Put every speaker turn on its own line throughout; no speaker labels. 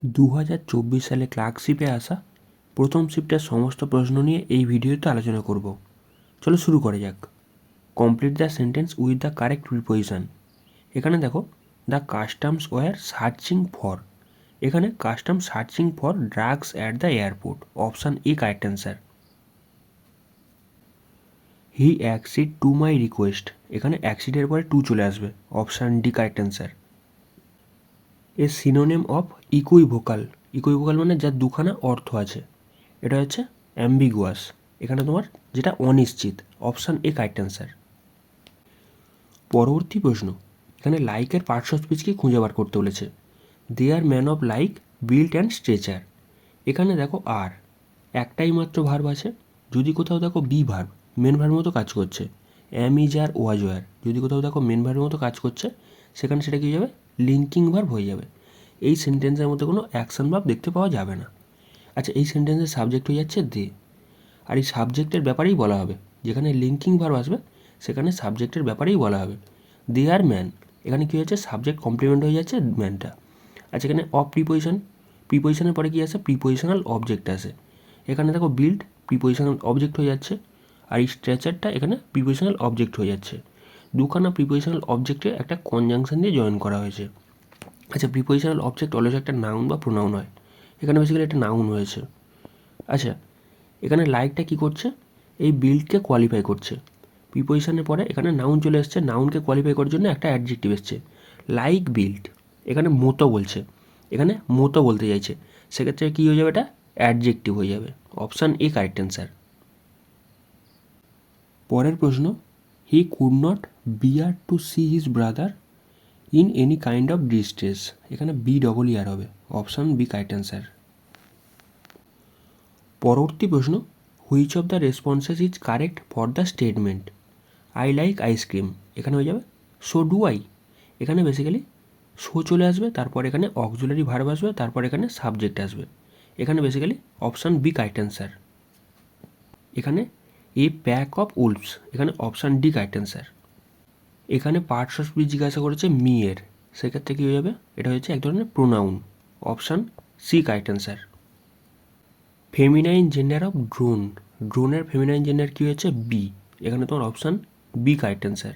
2024 সালে ক্লার্কশিপে আসা প্রথম শিফটের সমস্ত প্রশ্ন নিয়ে এই ভিডিওতে আলোচনা করব। চলো শুরু করা যাক। Complete the sentence with the correct preposition. এখানে দেখো, the customs were searching for, এখানে custom searching for drugs at the airport, option A correct answer. He accede to my request, এখানে অ্যাক্সিডের পরে টু চলে আসবে, option D correct answer. A synonym of equivocal, equivocal মানে যার দুখানা অর্থ আছে, এটা হচ্ছে অ্যাম্বিগুয়াস, এখানে তোমার যেটা অনিশ্চিত, অপশান এ কারেক্ট অ্যান্সার। পরবর্তী প্রশ্ন, এখানে লাইকের পার্টস অফ স্পিচকে খুঁজে বার করতে বলেছে। They are man of like built and stature, এখানে দেখো আর একটাই মাত্র ভার্ব আছে। যদি কোথাও দেখো বি ভার্ব মেন ভার্বের মতো কাজ করছে, am is R was were, যদি কোথাও দেখো মেন ভার্বের মতো কাজ করছে, সেখানে সেটা কী হয়ে যাবে, লিঙ্কিং ভার্ব হয়ে যাবে। এই সেন্টেন্সের মধ্যে কোনো অ্যাকশন ভার্ব দেখতে পাওয়া যাবে না। আচ্ছা, এই সেন্টেন্সের সাবজেক্ট হয়ে যাচ্ছে দে, আর এই সাবজেক্টের ব্যাপারেই বলা হবে। যেখানে লিঙ্কিং ভার্ব আসবে সেখানে সাবজেক্টের ব্যাপারেই বলা হবে। দে আর ম্যান, এখানে কী হচ্ছে, সাবজেক্ট কমপ্লিমেন্ট হয়ে যাচ্ছে ম্যানটা। আচ্ছা, এখানে অফ প্রিপোজিশন, প্রিপোজিশনের পরে কী আসে, প্রিপোজিশনাল অবজেক্ট আসে। এখানে দেখো বিল্ড প্রিপোজিশনাল অবজেক্ট হয়ে যাচ্ছে, আর এই স্ট্রেচারটা এখানে প্রিপোজিশনাল অবজেক্ট হয়ে যাচ্ছে। দুখানা প্রিপোজিশনাল অবজেক্টে একটা কনজাংশন দিয়ে জয়েন করা হয়েছে। আচ্ছা, প্রিপোজিশনাল অবজেক্ট অলওয়েজ একটা নাউন বা প্রোনাউন হয়, এখানে বেসিক্যালি একটা নাউন হয়েছে। আচ্ছা, এখানে লাইকটা কী করছে, এই বিল্ডকে কোয়ালিফাই করছে। প্রিপোজিশনের পরে এখানে নাউন চলে এসছে, নাউনকে কোয়ালিফাই করার জন্য একটা অ্যাডজেক্টিভ এসছে, লাইক বিল্ড, এখানে মতো বলছে, এখানে মতো বলতে চাইছে, সেক্ষেত্রে কী হয়ে যাবে, এটা অ্যাডজেক্টিভ হয়ে যাবে, অপশান এ কারেক্ট অ্যান্সার। পরের প্রশ্ন, he could not bear to see his brother in any kind of distress, এখানে বি ডবল ইয়ার হবে, অপশান বি কারেক্ট অ্যান্সার। পরবর্তী প্রশ্ন, which of the responses is correct for the statement I like আইসক্রিম, cream হয়ে যাবে so do I, এখানে basically so চলে আসবে, তারপর এখানে অক্সিলারি ভার্ব আসবে, তারপর এখানে সাবজেক্ট আসবে, এখানে basically option B correct answer. এখানে এ প্যাক অফ উলফস, এখানে অপশান ডি কারেক্ট অ্যান্সার। এখানে পার্টস অফ স্পিচ জিজ্ঞাসা করেছে মি এর, সেক্ষেত্রে কী হয়ে যাবে, এটা হচ্ছে এক ধরনের pronoun, option C correct answer. Feminine gender of drone, ড্রোনের ফেমিনাইন জেন্ডার কী হয়েছে, বি, এখানে তোমার option B correct answer.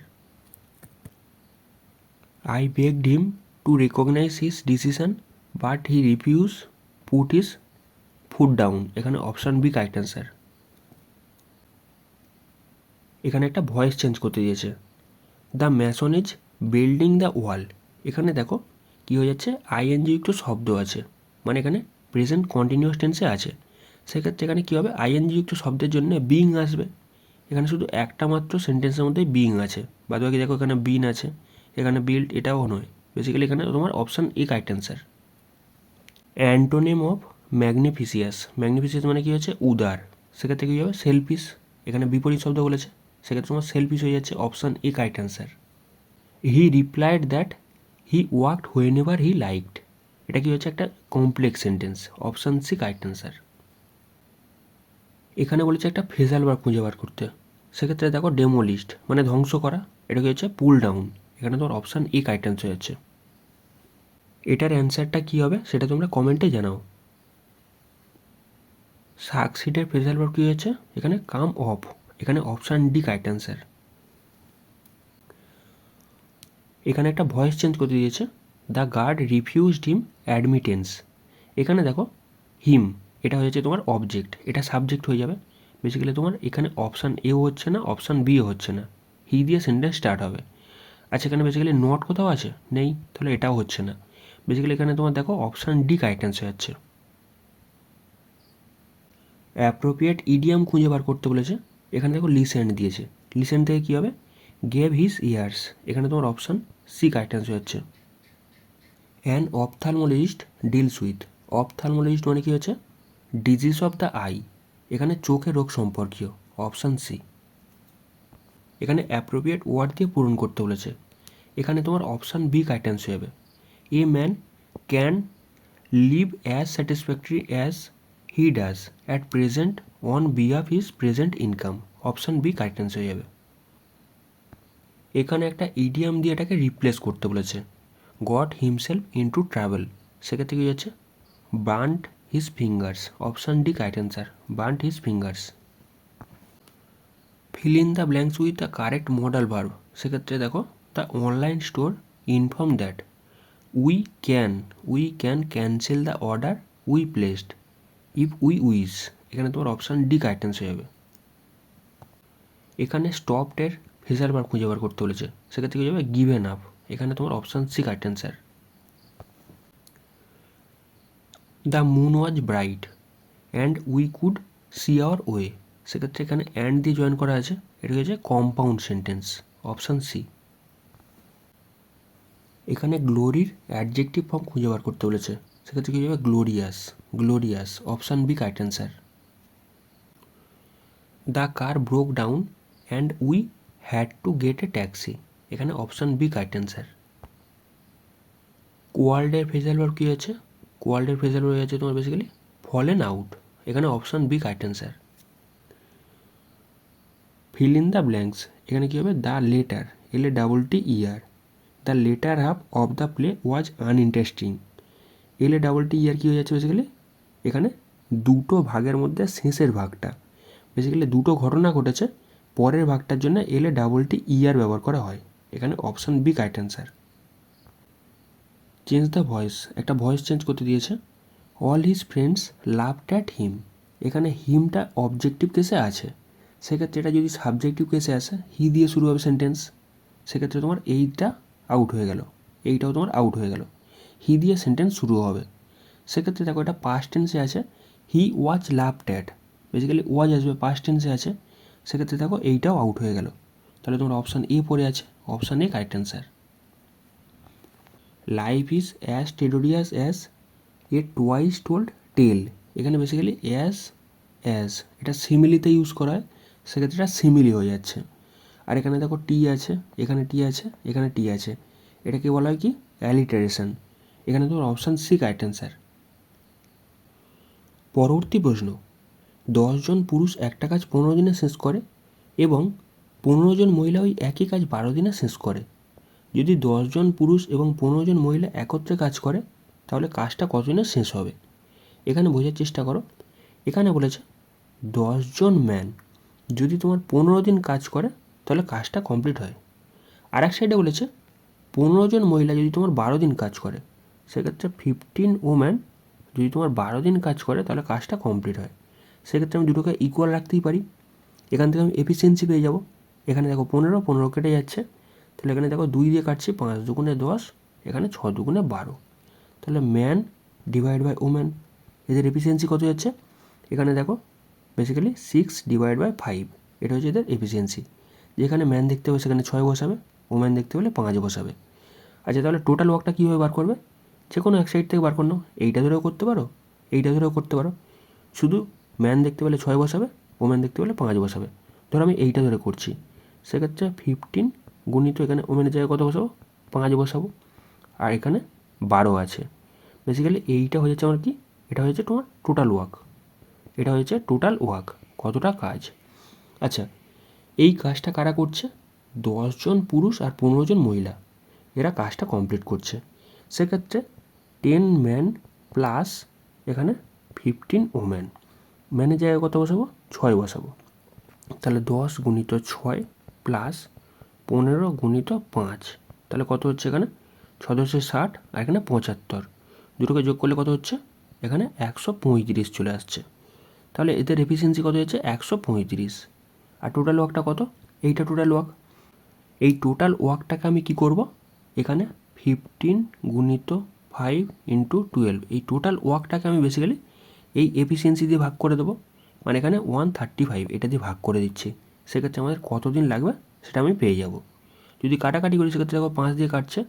I begged him to recognise his decision but he refuse put his foot down, এখানে অপশান বি কারেক্ট অ্যান্সার। এখানে একটা voice change করতে দিয়েছে, the mason is building the wall, এখানে দেখো কী হয়ে যাচ্ছে, আইএনজি যুক্ত শব্দ আছে, মানে এখানে প্রেজেন্ট কন্টিনিউয়াস টেন্সে আছে, সেক্ষেত্রে এখানে কী হবে, আইএনজি যুক্ত শব্দের জন্য বিং আসবে। এখানে শুধু একটা মাত্র সেন্টেন্সের মধ্যে বিং আছে, বাদ বাকি দেখো এখানে বিন আছে, এখানে বিল্ড এটাও নয়, বেসিক্যালি এখানে তোমার option A correct answer. Antonym of magnificent, magnificent মানে কী হচ্ছে, উদার, সেক্ষেত্রে কী হবে, সেলফিশ, এখানে বিপরীত শব্দ বলেছে, সেক্ষেত্রে তোমার সেলফিশ হয়ে যাচ্ছে, option A correct answer. He replied that he worked whenever he liked, এটা কি হচ্ছে, একটা complex sentence, option C correct answer. এখানে বলেছে একটা ফ্রেজাল ভার্ব খুঁজে বার করতে, সেক্ষেত্রে দেখো ডেমোলিস্ট মানে ধ্বংস করা, এটা কি হচ্ছে, পুল ডাউন, এখানে তোমার অপশান এ কারেক্ট অ্যান্সার হচ্ছে। এটার অ্যান্সারটা কী হবে সেটা তোমরা কমেন্টে জানাও। সাকসিডের ফ্রেজাল ভার্ব কী হয়েছে, এখানে কাম অফ, এখানে অপশান ডি কারেক্ট অ্যান্সার। এখানে একটা ভয়েস চেঞ্জ করতে দিয়েছে, the guard refused him admittance, এখানে দেখো হিম এটা হয়েছে তোমার অবজেক্ট, এটা সাবজেক্ট হয়ে যাবে, বেসিক্যালি তোমার এখানে অপশান এও হচ্ছে না, অপশান বিও হচ্ছে না, হি দিয়ে সেন্টেন্স স্টার্ট হবে। আচ্ছা, এখানে বেসিক্যালি নট কোথাও আছে, নেই, তাহলে এটাও হচ্ছে না, বেসিক্যালি এখানে তোমার দেখো অপশান ডি কারেক্ট অ্যান্সার হচ্ছে। অ্যাপ্রোপ্রিয়েট ইডিয়াম খুঁজে বার করতে বলেছে, এখানে দেখো লিসেন্ট দিয়েছে, লিসেন্ট থেকে কী হবে, গেভ হিজ ইয়ার্স, এখানে তোমার অপশান সি কারেক্ট অ্যান্সার হচ্ছে। An ophthalmologist deals with, ophthalmologist মানে কী হচ্ছে, ডিজিজ অফ দ্য আই, এখানে চোখের রোগ সম্পর্কীয়, অপশান সি। এখানে অ্যাপ্রোপ্রিয়েট ওয়ার্ড দিয়ে পূরণ করতে বলেছে, এখানে তোমার অপশান বি কারেক্ট অ্যান্সার হবে। A man can live as satisfactory as he does at present on behalf his present income, option B correct answer হয়ে যাবে। এখানে একটা ইডিয়াম দিয়ে এটাকে রিপ্লেস করতে বলেছে, গট হিমসেলফ ইনটু ট্রাভেল, সেক্ষেত্রে কী হচ্ছে, burned his fingers, option D correct answer, burned his fingers. Feel in the blanks with the correct modal verb, সেক্ষেত্রে দেখো the online store inform that we can cancel the order we placed if we wish, এখানে তোমার option D correct answer হবে। এখানে স্টপডের phrasal verb খুঁজে বার করতে বলেছে, সেক্ষেত্রে কী হবে গিভেন আপ, এখানে তোমার option C correct answer. The moon was bright and we could see our way, সেক্ষেত্রে এখানে অ্যান্ড দিয়ে জয়েন করা আছে, এটা হচ্ছে কম্পাউন্ড সেন্টেন্স, অপশান সি। এখানে গ্লোরির অ্যাডজেক্টিভ ফর্ম খুঁজে বার করতে বলেছে, সেক্ষেত্রে কী হবে glorious, option B correct answer. The car broke down and we had to get a taxi, এখানে অপশান বি কারেক্ট অ্যান্সার। কোয়াল্ডের ফ্রেজাল ভার্ব কী আছে, কোয়াল্ডের ফ্রেজাল ভার্ব আছে তোমার বেসিক্যালি ফলেন আউট, এখানে option B correct answer. Fill in the blanks, এখানে কী হবে the latter LATTER, the latter half of the play was uninteresting, LATTER কী হয়ে যাচ্ছে বেসিক্যালি এখানে দুটো ভাগের মধ্যে শেষের ভাগটা, বেসিক্যালি দুটো ঘটনা ঘটেছে, পরের ভাগটার জন্য LATTER ব্যবহার করা হয়, এখানে option B correct answer. Change the voice, একটা ভয়েস চেঞ্জ করতে দিয়েছে, all his friends loved at him, এখানে হিমটা অবজেক্টিভ কেসে আছে, সেক্ষেত্রে এটা যদি সাবজেক্টিভ কেসে আসে হি দিয়ে শুরু হবে সেন্টেন্স, সেক্ষেত্রে তোমার এইটা আউট হয়ে গেল, এইটাও তোমার আউট হয়ে গেল, হি দিয়ে সেন্টেন্স শুরু হবে। সেক্ষেত্রে দেখো এটা পাস্ট টেন্সে আছে, হি ওয়াজ লাভড অ্যাট, বেসিক্যালি ওয়াজ আসবে পাস্ট টেন্সে আছে, সেক্ষেত্রে দেখো এইটাও আউট হয়ে গেল, তাহলে তোমার অপশান এ পড়ে আছে, option A correct answer. Life is as টেরিটোরিয়াস as a twice told tale, এখানে বেসিক্যালি অ্যাজ এটা সিমিলিতে ইউজ করা হয়, সেক্ষেত্রে এটা সিমিলি হয়ে যাচ্ছে। আর এখানে দেখো টি আছে, এখানে টি আছে, এখানে টি আছে, এটাকে বলা হয় কি অ্যালিটারেশন, এখানে তোমার অপশান সি কারেক্ট অ্যান্সার। পরবর্তী প্রশ্ন, 10 জন পুরুষ একটা কাজ 15 দিনে শেষ করে এবং 15 জন মহিলা ওই একই কাজ 12 দিনে শেষ করে, যদি 10 জন পুরুষ এবং 15 জন মহিলা একত্রে কাজ করে তাহলে কাজটা কতদিনে শেষ হবে, এখানে বোঝার চেষ্টা করো। এখানে বলেছে 10 জন ম্যান যদি তোমার 15 দিন কাজ করে তাহলে কাজটা কমপ্লিট হয়, আর এক সাইডে বলেছে 15 জন মহিলা যদি তোমার 12 দিন কাজ করে, সেক্ষেত্রে 15 ওম্যান যদি তোমার 12 দিন কাজ করে তাহলে কাজটা কমপ্লিট হয়, সেক্ষেত্রে আমি দুটোকে ইকুয়াল রাখতেই পারি, এখান থেকে আমি এফিসিয়েন্সি পেয়ে যাব। এখানে দেখো 15 কেটে যাচ্ছে, তাহলে এখানে দেখো 2 দিয়ে কাটছি, 5 দুগুণে 10, এখানে 6 দুগুণে 12, তাহলে ম্যান ডিভাইড বাই ওম্যান, এদের এফিসিয়েন্সি কত যাচ্ছে, এখানে দেখো বেসিক্যালি 6 ডিভাইড বাই 5, এটা হচ্ছে এদের এফিসিয়েন্সি, যেখানে ম্যান দেখতে হবে সেখানে 6 বসাবে, ওম্যান দেখতে হলে 5 বসাবে। আচ্ছা তাহলে টোটাল ওয়ার্কটা কীভাবে বার করবে, যে কোনো এক সাইড থেকে বার করো, এইটা ধরেও করতে পারো, এইটা ধরেও করতে পারো, শুধু ম্যান দেখতে পেলে 6 বসাবে, ওম্যান দেখতে পেলে 5 বসাবে, ধরো আমি এইটা ধরে করছি, সেক্ষেত্রে 15 গুণিত এখানে ওম্যানের জায়গায় কত বসাবো 5 বসাবো, আর এখানে 12 আছে, বেসিক্যালি এইটা হয়ে যাচ্ছে আমার কি, এটা হয়েছে তোমার টোটাল ওয়ার্ক, এটা হয়েছে টোটাল ওয়ার্ক, কতটা কাজ। আচ্ছা এই কাজটা কারা করছে, 10 জন পুরুষ আর 15 জন মহিলা, এরা কাজটা কমপ্লিট করছে, সেক্ষেত্রে 10 ম্যান প্লাস এখানে 15 ওম্যান, ম্যানের জায়গায় কত বসাবো 6 বসাবো, তাহলে 10 গুণিত 6 প্লাস 15 গুণিত 5, তাহলে কত হচ্ছে এখানে 6 10 60 আর এখানে 75, দুটোকে যোগ করলে কত হচ্ছে এখানে 135 চলে আসছে, তাহলে এদের এফিসিয়েন্সি কত হচ্ছে 135, আর টোটাল ওয়ার্কটা কত, এইটা টোটাল ওয়ার্ক, এই টোটাল ওয়ার্কটাকে আমি কি করব, এখানে 15 গুণিত 5 ইন্টু 12, এই টোটাল ওয়ার্কটাকে আমি বেসিক্যালি এই এফিসিয়েন্সি দিয়ে ভাগ করে দেবো, মানে এখানে 135 এটা দিয়ে ভাগ করে দিচ্ছি, সেক্ষেত্রে আমাদের কত দিন লাগবে সেটা আমি পেয়ে যাব। যদি কাটাকাটি করি সেক্ষেত্রে দেখো 5 দিয়ে কাটছে,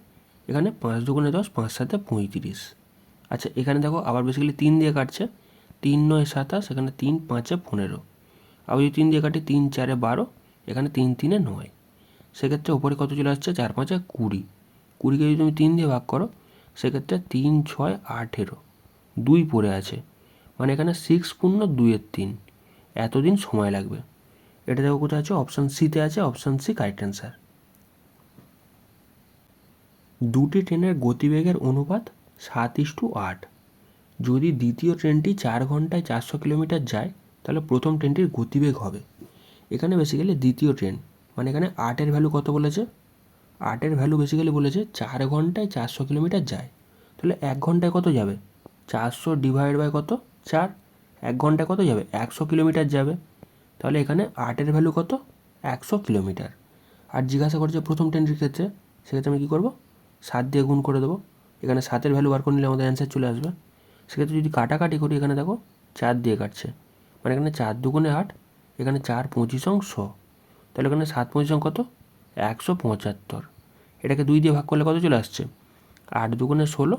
এখানে 5 দুগুণে 10, 5 7 35, আচ্ছা এখানে দেখো আবার বেসিক্যালি 3 দিয়ে কাটছে, 3 9 27, এখানে 3 5 15, আবার যদি 3 দিয়ে কাটি 3 4 12, এখানে 3 3 9, সেক্ষেত্রে ওপরে কত চলে আসছে 4 5 20, 20কে যদি তুমি 3 দিয়ে ভাগ করো সেক্ষেত্রে 3 6 18, 2 পড়ে আছে, মানে এখানে 6 পূর্ণ 2-3, এতদিন সময় লাগবে, এটা দেখো কোথায় আছে অপশান সিতে আছে, অপশান সি কারেক্ট অ্যান্সার। দুটি ট্রেনের গতিবেগের অনুপাত 7:8, যদি দ্বিতীয় ট্রেনটি 4 ঘন্টায় 400 কিলোমিটার যায় তাহলে প্রথম ট্রেনটির গতিবেগ হবে। এখানে বেসিক্যালি দ্বিতীয় ট্রেন, মানে এখানে 8-এর ভ্যালু কত বলেছে? 8-এর ভ্যালু বেসিক্যালি বলেছে 4 ঘন্টায় 400 কিলোমিটার যায়। তাহলে 1 ঘন্টায় কত যাবে? 400 ডিভাইড বাই কত? 4। 1 ঘন্টায় কত যাবে? 100 কিলোমিটার যাবে। তাহলে এখানে 8-এর ভ্যালু কত? 100 কিলোমিটার। আর জিজ্ঞাসা করছে প্রথম ট্রেনটির ক্ষেত্রে, সেক্ষেত্রে আমি কী করবো? 7 দিয়ে গুণ করে দেবো। এখানে 7-এর ভ্যালু বার করে নিলে আমাদের অ্যান্সার চলে আসবে। সেক্ষেত্রে যদি কাটাকাটি করি, এখানে দেখো 4 দিয়ে কাটছে, মানে এখানে 4 দুগুণে 8, এখানে 4 25 100, তাহলে এখানে 7 25 কত? 175। এটাকে 2 দিয়ে ভাগ করলে কত চলে আসছে? 8 দুগুণে 16,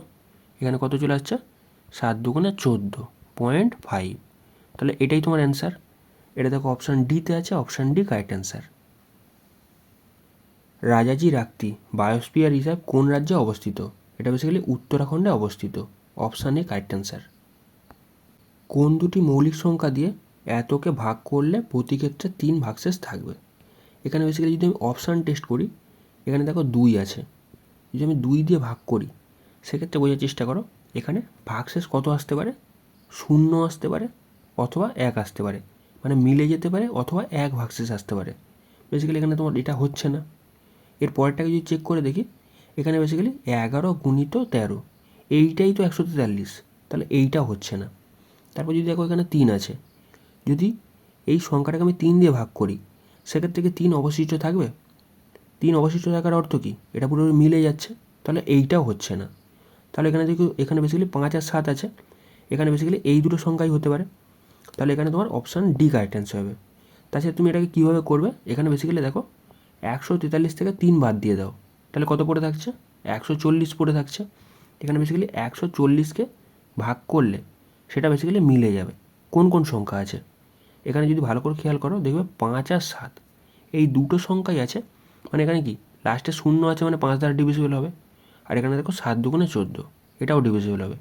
এখানে কত চলে আসছে? 7 দুগুণে 14.5। তাহলে এটাই তোমার অ্যান্সার। এটা দেখো অপশান ডিতে আছে, option D correct answer. Rajaji রাক্তি বায়োস্ফিয়ার রিজার্ভ কোন রাজ্যে অবস্থিত? এটা বেসিক্যালি উত্তরাখণ্ডে অবস্থিত। Option A correct answer. কোন দুটি মৌলিক সংখ্যা দিয়ে এতকে ভাগ করলে প্রতি ক্ষেত্রে 3 ভাগশেষ থাকবে? এখানে বেসিক্যালি যদি আমি অপশান টেস্ট করি, এখানে দেখো 2 আছে। যদি আমি 2 দিয়ে ভাগ করি, সেক্ষেত্রে বোঝার চেষ্টা করো এখানে ভাগশেষ কত আসতে পারে? 0 আসতে পারে অথবা 1 আসতে পারে, মানে মিলে যেতে পারে, অথবা 1 ভাগশেষ আসতে পারে। বেসিক্যালি এখানে তোমার এটা হচ্ছে না। এর পরেরটাকে যদি চেক করে দেখি, এখানে বেসিক্যালি 11 গুণিত 13, এইটাই তো 143, তাহলে এইটা হচ্ছে না। তারপর যদি দেখো এখানে 3 আছে, যদি এই সংখ্যাটাকে আমি 3 দিয়ে ভাগ করি, সেক্ষেত্রে কি 3 অবশিষ্ট থাকবে? 3 অবশিষ্ট থাকার অর্থ কী? এটা পুরো মিলে যাচ্ছে, তাহলে এইটাও হচ্ছে না। তাহলে এখানে দেখো, এখানে বেসিক্যালি 5 আর 7 আছে, এখানে বেসিক্যালি এই দুটো সংখ্যাই হতে পারে। তাহলে এখানে তোমার অপশান ডি কারেক্ট অ্যান্সার হবে। তাছাড়া তুমি এটাকে কীভাবে করবে? এখানে বেসিক্যালি দেখো 143 থেকে 3 বাদ দিয়ে দাও, তাহলে কত পড়ে থাকছে? 140 পড়ে থাকছে। এখানে বেসিক্যালি 140কে ভাগ করলে সেটা বেসিক্যালি মিলে যাবে। কোন কোন সংখ্যা আছে এখানে যদি ভালো করে খেয়াল করো, দেখবে 5 আর 7 এই দুটো সংখ্যাই আছে, মানে এখানে কি লাস্টে 0 আছে, মানে 5 দ্বারা ডিভিজিবল হবে। আর এখানে দেখো 7 দুগুণে 14, এটাও ডিভিজিবল হবে।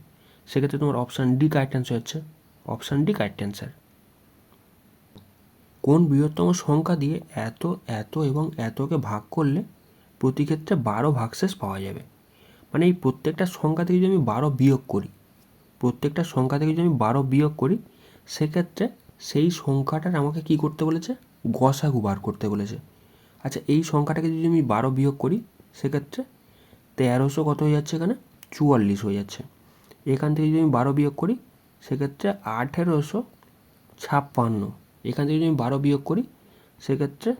সেক্ষেত্রে তোমার অপশান ডি কারেক্ট অ্যান্সার হচ্ছে। Option D correct answer. কোন বৃহত্তম সংখ্যা দিয়ে এত, এত এবং এতকে ভাগ করলে প্রতি ক্ষেত্রে 12 ভাগশেষ পাওয়া যাবে? মানে এই প্রত্যেকটা সংখ্যা থেকে যদি আমি 12 বিয়োগ করি, প্রত্যেকটা সংখ্যা থেকে যদি আমি 12 বিয়োগ করি, সেক্ষেত্রে সেই সংখ্যাটার আমাকে কি করতে বলেছে? গসাগু বার করতে বলেছে। আচ্ছা, এই সংখ্যাটাকে যদি আমি 12 বিয়োগ করি, সেক্ষেত্রে 1300 কত হয়ে যাচ্ছে? এখানে 44 হয়ে যাচ্ছে। এখান থেকে যদি আমি 12 বিয়োগ করি, সেক্ষেত্রে 1856। এখান থেকে যদি আমি 12 বিয়োগ করি, সেক্ষেত্রে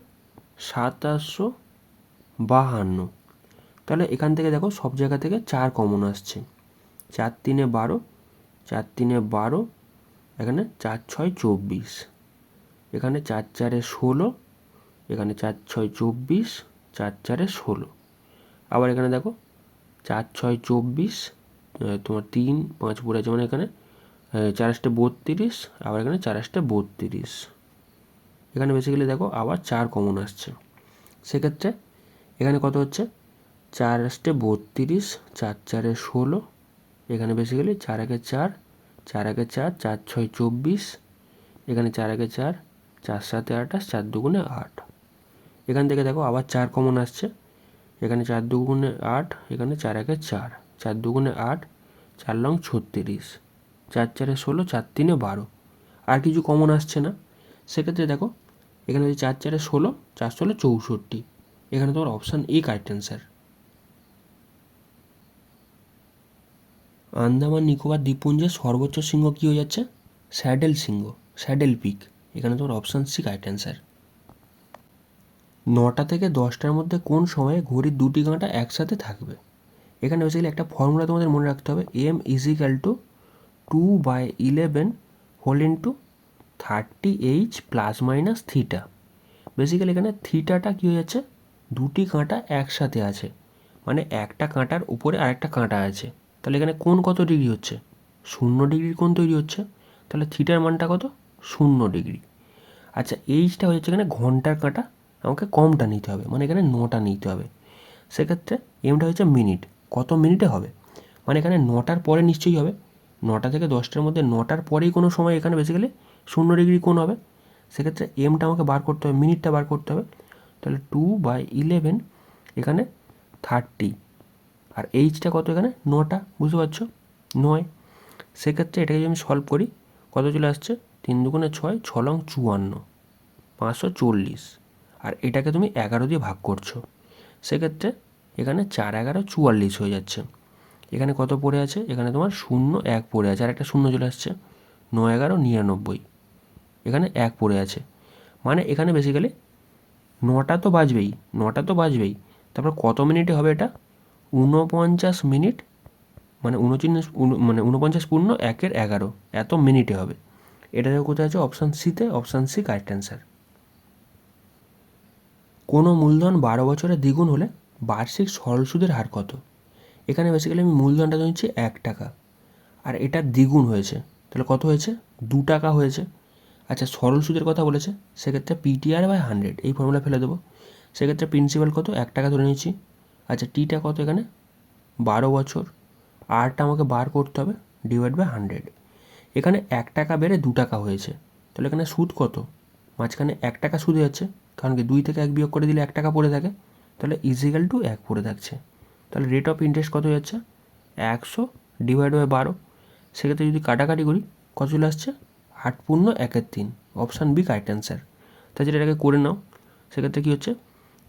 2752। তাহলে এখান থেকে দেখো সব জায়গা থেকে 4 কমন আসছে। 4 3 12, 4 3 12, এখানে 4 6 24, এখানে 4 4 16, এখানে 4 6 24, 4 4 16। আবার এখানে দেখো 4 6 24, তোমার 3 5 পড়ে আছে, মানে এখানে 4 8 32, আবার এখানে 4 8 32। এখানে বেসিক্যালি দেখো আবার 4 কমন আসছে। সেক্ষেত্রে এখানে কত হচ্ছে? 4 8 32, 4 4 16, এখানে বেসিক্যালি 4 1 4, 4 1 4, 4 6 24, এখানে 4 1 4, 4 7 28, 4 দুগুণে 8। এখান থেকে দেখো আবার 4 কমন আসছে, এখানে 4 দুগুণে 8, এখানে 4 1 4, 4 দুগুণে 8, 4 লং 36, 4 4 16, 4 3 12। আর কিছু কমন আসছে না। সেক্ষেত্রে দেখো এখানে যদি 4 4 16, 4 16 64, এখানে তোমার option A correct answer. Andaman Nicobar দ্বীপপুঞ্জের সর্বোচ্চ শৃঙ্গ কী হয়ে যাচ্ছে? স্যাডেল শৃঙ্গ, স্যাডেল পিক। এখানে তোমার অপশান সি কারেক্ট অ্যান্সার। 9টা থেকে 10টার মধ্যে কোন সময়ে ঘড়ির 2টি কাঁটা একসাথে থাকবে? এখানে বেসিক্যালি একটা ফর্মুলা তোমাদের মনে রাখতে হবে, m = 2/11 হোল ইন্টু 30h ± থিটা। বেসিক্যালি এখানে থিটাটা কী হয়ে যাচ্ছে? 2টি কাঁটা একসাথে আছে, মানে একটা কাঁটার উপরে আরেকটা কাঁটা আছে। তাহলে এখানে কোণ কত ডিগ্রি হচ্ছে? 0 ডিগ্রির কোণ তৈরি হচ্ছে। তাহলে থিটার মানটা কত? 0 ডিগ্রি। আচ্ছা, এইচটা হচ্ছে এখানে ঘন্টার কাঁটা, আমাকে কমটা নিতে হবে, মানে এখানে 9টা নিতে হবে। সেক্ষেত্রে এমটা হচ্ছে মিনিট, কত মিনিটে হবে, মানে এখানে 9টার পরে নিশ্চয়ই হবে। 9টা থেকে 10টার মধ্যে 9টার পরেই কোনো সময় এখানে বেসিক্যালি 0 ডিগ্রি কোণ হবে। সেক্ষেত্রে এমটা আমাকে বার করতে হবে, মিনিটটা বার করতে হবে। তাহলে 2/11, এখানে 30, আর এইচটা কত? এখানে 9টা, বুঝতে পারছো? 9। সেক্ষেত্রে এটাকে যদি আমি সলভ করি কত চলে আসছে, 3 দুগুণে 6, 6 লং 54, 540, আর এটাকে তুমি 11 দিয়ে ভাগ করছো, সেক্ষেত্রে এখানে 4 11 44 হয়ে যাচ্ছে। এখানে কত পড়ে আছে, এখানে তোমার 0 1 পড়ে আছে, আর একটা শূন্য চলে আসছে, 9 11 99, এখানে 1 পড়ে আছে। মানে এখানে বেসিক্যালি 9টা তো বাজবেই, 9টা তো বাজবেই, তারপর কত মিনিটে হবে এটা, 49 মিনিট, মানে 49 পূর্ণ 1-এর 11, এত মিনিটে হবে। এটা দেখো কোথায় আছে, অপশান সিতে, অপশান সি কারেক্ট অ্যান্সার। কোনো মূলধন 12 বছরে দ্বিগুণ হলে বার্ষিক সরল সুদের হার কত? এখানে বেসিক্যালি আমি মূলধনটা নিচ্ছি 1 টাকা, আর এটা দ্বিগুণ হয়েছে, তাহলে কত হয়েছে, 2 টাকা হয়েছে। আচ্ছা, সরল সুদের কথা বলেছে, সেক্ষেত্রে PTR/100 এই ফর্মুলা ফেলে দেবো। সেক্ষেত্রে প্রিন্সিপাল কত, 1 টাকা ধরে নিচ্ছি। আচ্ছা, টিটা কত এখানে, 12 বছর, আরটা আমাকে বার করতে হবে, /100। এখানে 1 টাকা বেড়ে 2 টাকা হয়েছে, তাহলে এখানে সুদ কত, মাঝখানে 1 টাকা সুদ যাচ্ছে, কারণ কি 2 থেকে 1 বিয়োগ করে দিলে 1 টাকা পড়ে থাকে, তাহলে = 1 পড়ে থাকছে। তাহলে রেট অফ ইন্টারেস্ট কত হয়ে যাচ্ছে, 100/12। সেক্ষেত্রে যদি কাটাকাটি করি কত চলে আসছে, 8 পূর্ণ 1/3, অপশান বি কারেক্ট অ্যান্সার। তাছাড়া এটাকে করে নাও, সেক্ষেত্রে কী হচ্ছে,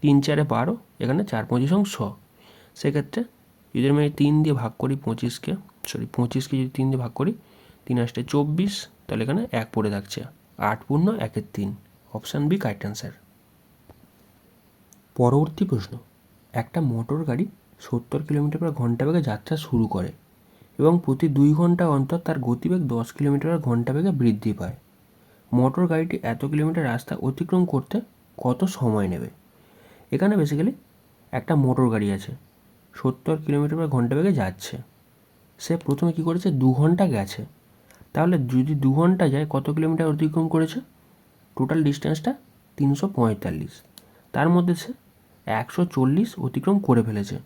3 4 12, এখানে 4 5 100। সেক্ষেত্রে যদি আমি 3 দিয়ে ভাগ করি 25কে, 25কে যদি 3 দিয়ে ভাগ করি, 3 8 24, তাহলে এখানে 1 পড়ে থাকছে, 8 পূর্ণ 1/3, অপশান বি কারেক্ট অ্যান্সার। পরবর্তী প্রশ্ন, একটা মোটর গাড়ি 70 কিলোমিটার/ঘন্টা বেগে যাত্রা শুরু করে এবং প্রতি 2 ঘন্টা অন্তর তার গতিবেগ 10 কিলোমিটার/ঘন্টা বেগে বৃদ্ধি পায়। মোটর গাড়িটি এত কিলোমিটার রাস্তা অতিক্রম করতে কত সময় নেবে? এখানে বেসিক্যালি একটা মোটর গাড়ি আছে, 70 কিলোমিটার/ঘন্টা বেগে যাচ্ছে, সে প্রথমে কী করেছে, 2 ঘন্টা গেছে, তাহলে যদি 2 ঘন্টা যায় কত কিলোমিটার অতিক্রম করেছে, টোটাল ডিস্টেন্সটা 345, তার মধ্যে সে 140 অতিক্রম করে ফেলেছে।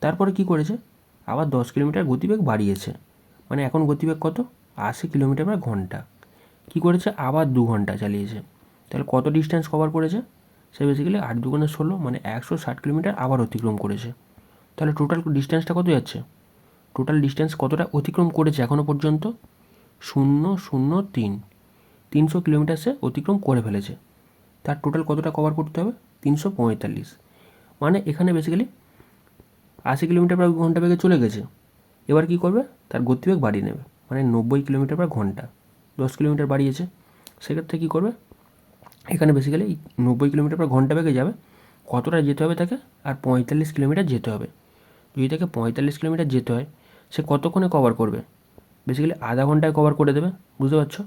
তারপরে কি করেছে, আবার 10 কিলোমিটার গতিবেগ বাড়িয়েছে, মানে এখন গতিবেগ কত, 80 কিলোমিটার/ঘন্টা। কী করেছে, আবার 2 ঘন্টা চালিয়েছে, তাহলে কত ডিস্টেন্স কভার করেছে, সে বেসিক্যালি 8 2 16, মানে 160 কিলোমিটার আবার অতিক্রম করেছে। তাহলে টোটাল ডিস্টেন্সটা কত যাচ্ছে, টোটাল ডিস্টেন্স কতটা অতিক্রম করেছে এখনও পর্যন্ত, 003, 300 কিলোমিটার সে অতিক্রম করে ফেলেছে। তার টোটাল কতটা কভার করতে হবে, 345, মানে এখানে বেসিক্যালি 80 কিলোমিটার/ঘন্টা বেগে চলে গেছে। এবার কি করবে, তার গতিবেগ বাড়িয়ে নেবে, মানে 90 কিলোমিটার/ঘন্টা, 10 কিলোমিটার বাড়িয়েছে। সেক্ষেত্রে কী করবে, এখানে বেসিক্যালি 90 কিলোমিটার/ঘন্টা বেগে যাবে, কতটা যেতে হবে তাকে, আর 45 কিলোমিটার যেতে হবে। যদি তাকে 45 কিলোমিটার যেতে হয়, সে কতক্ষণে কভার করবে, বেসিক্যালি আধা ঘন্টায় কভার করে দেবে। বুঝতে পারছো,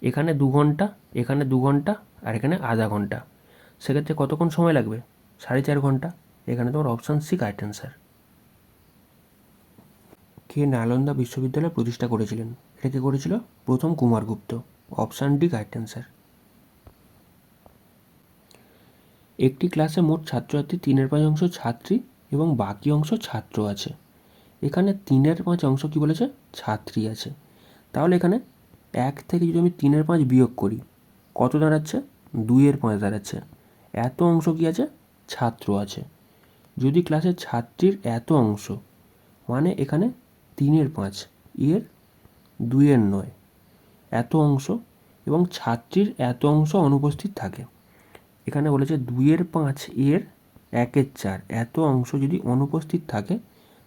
এখানে 2 ঘন্টা, এখানে 2 ঘন্টা, আর এখানে আধা ঘন্টা, সেক্ষেত্রে কতক্ষণ সময় লাগবে, 4.5 ঘন্টা। এখানে তোমার অপশান সি কারেক্ট অ্যান্সার। কে নালন্দা বিশ্ববিদ্যালয় প্রতিষ্ঠা করেছিলেন? এটা কে করেছিল, প্রথম Kumaragupta, option D correct answer. একটি ক্লাসে মোট ছাত্রছাত্রী 3/5 অংশ ছাত্রী এবং বাকি অংশ ছাত্র আছে। এখানে 3/5 অংশ কী বলেছে, ছাত্রী আছে, তাহলে এখানে 1 থেকে যদি আমি 3/5 বিয়োগ করি কত দাঁড়াচ্ছে, 2/5 দাঁড়াচ্ছে। এত অংশ কী আছে, ছাত্র আছে। যদি ক্লাসের ছাত্রীর এত অংশ, মানে এখানে 3/5 এর 2/9 এত অংশ, এবং ছাত্রীর এত অংশ অনুপস্থিত থাকে। এখানে বলেছে 2/5 এর 1/4 এত অংশ যদি অনুপস্থিত থাকে,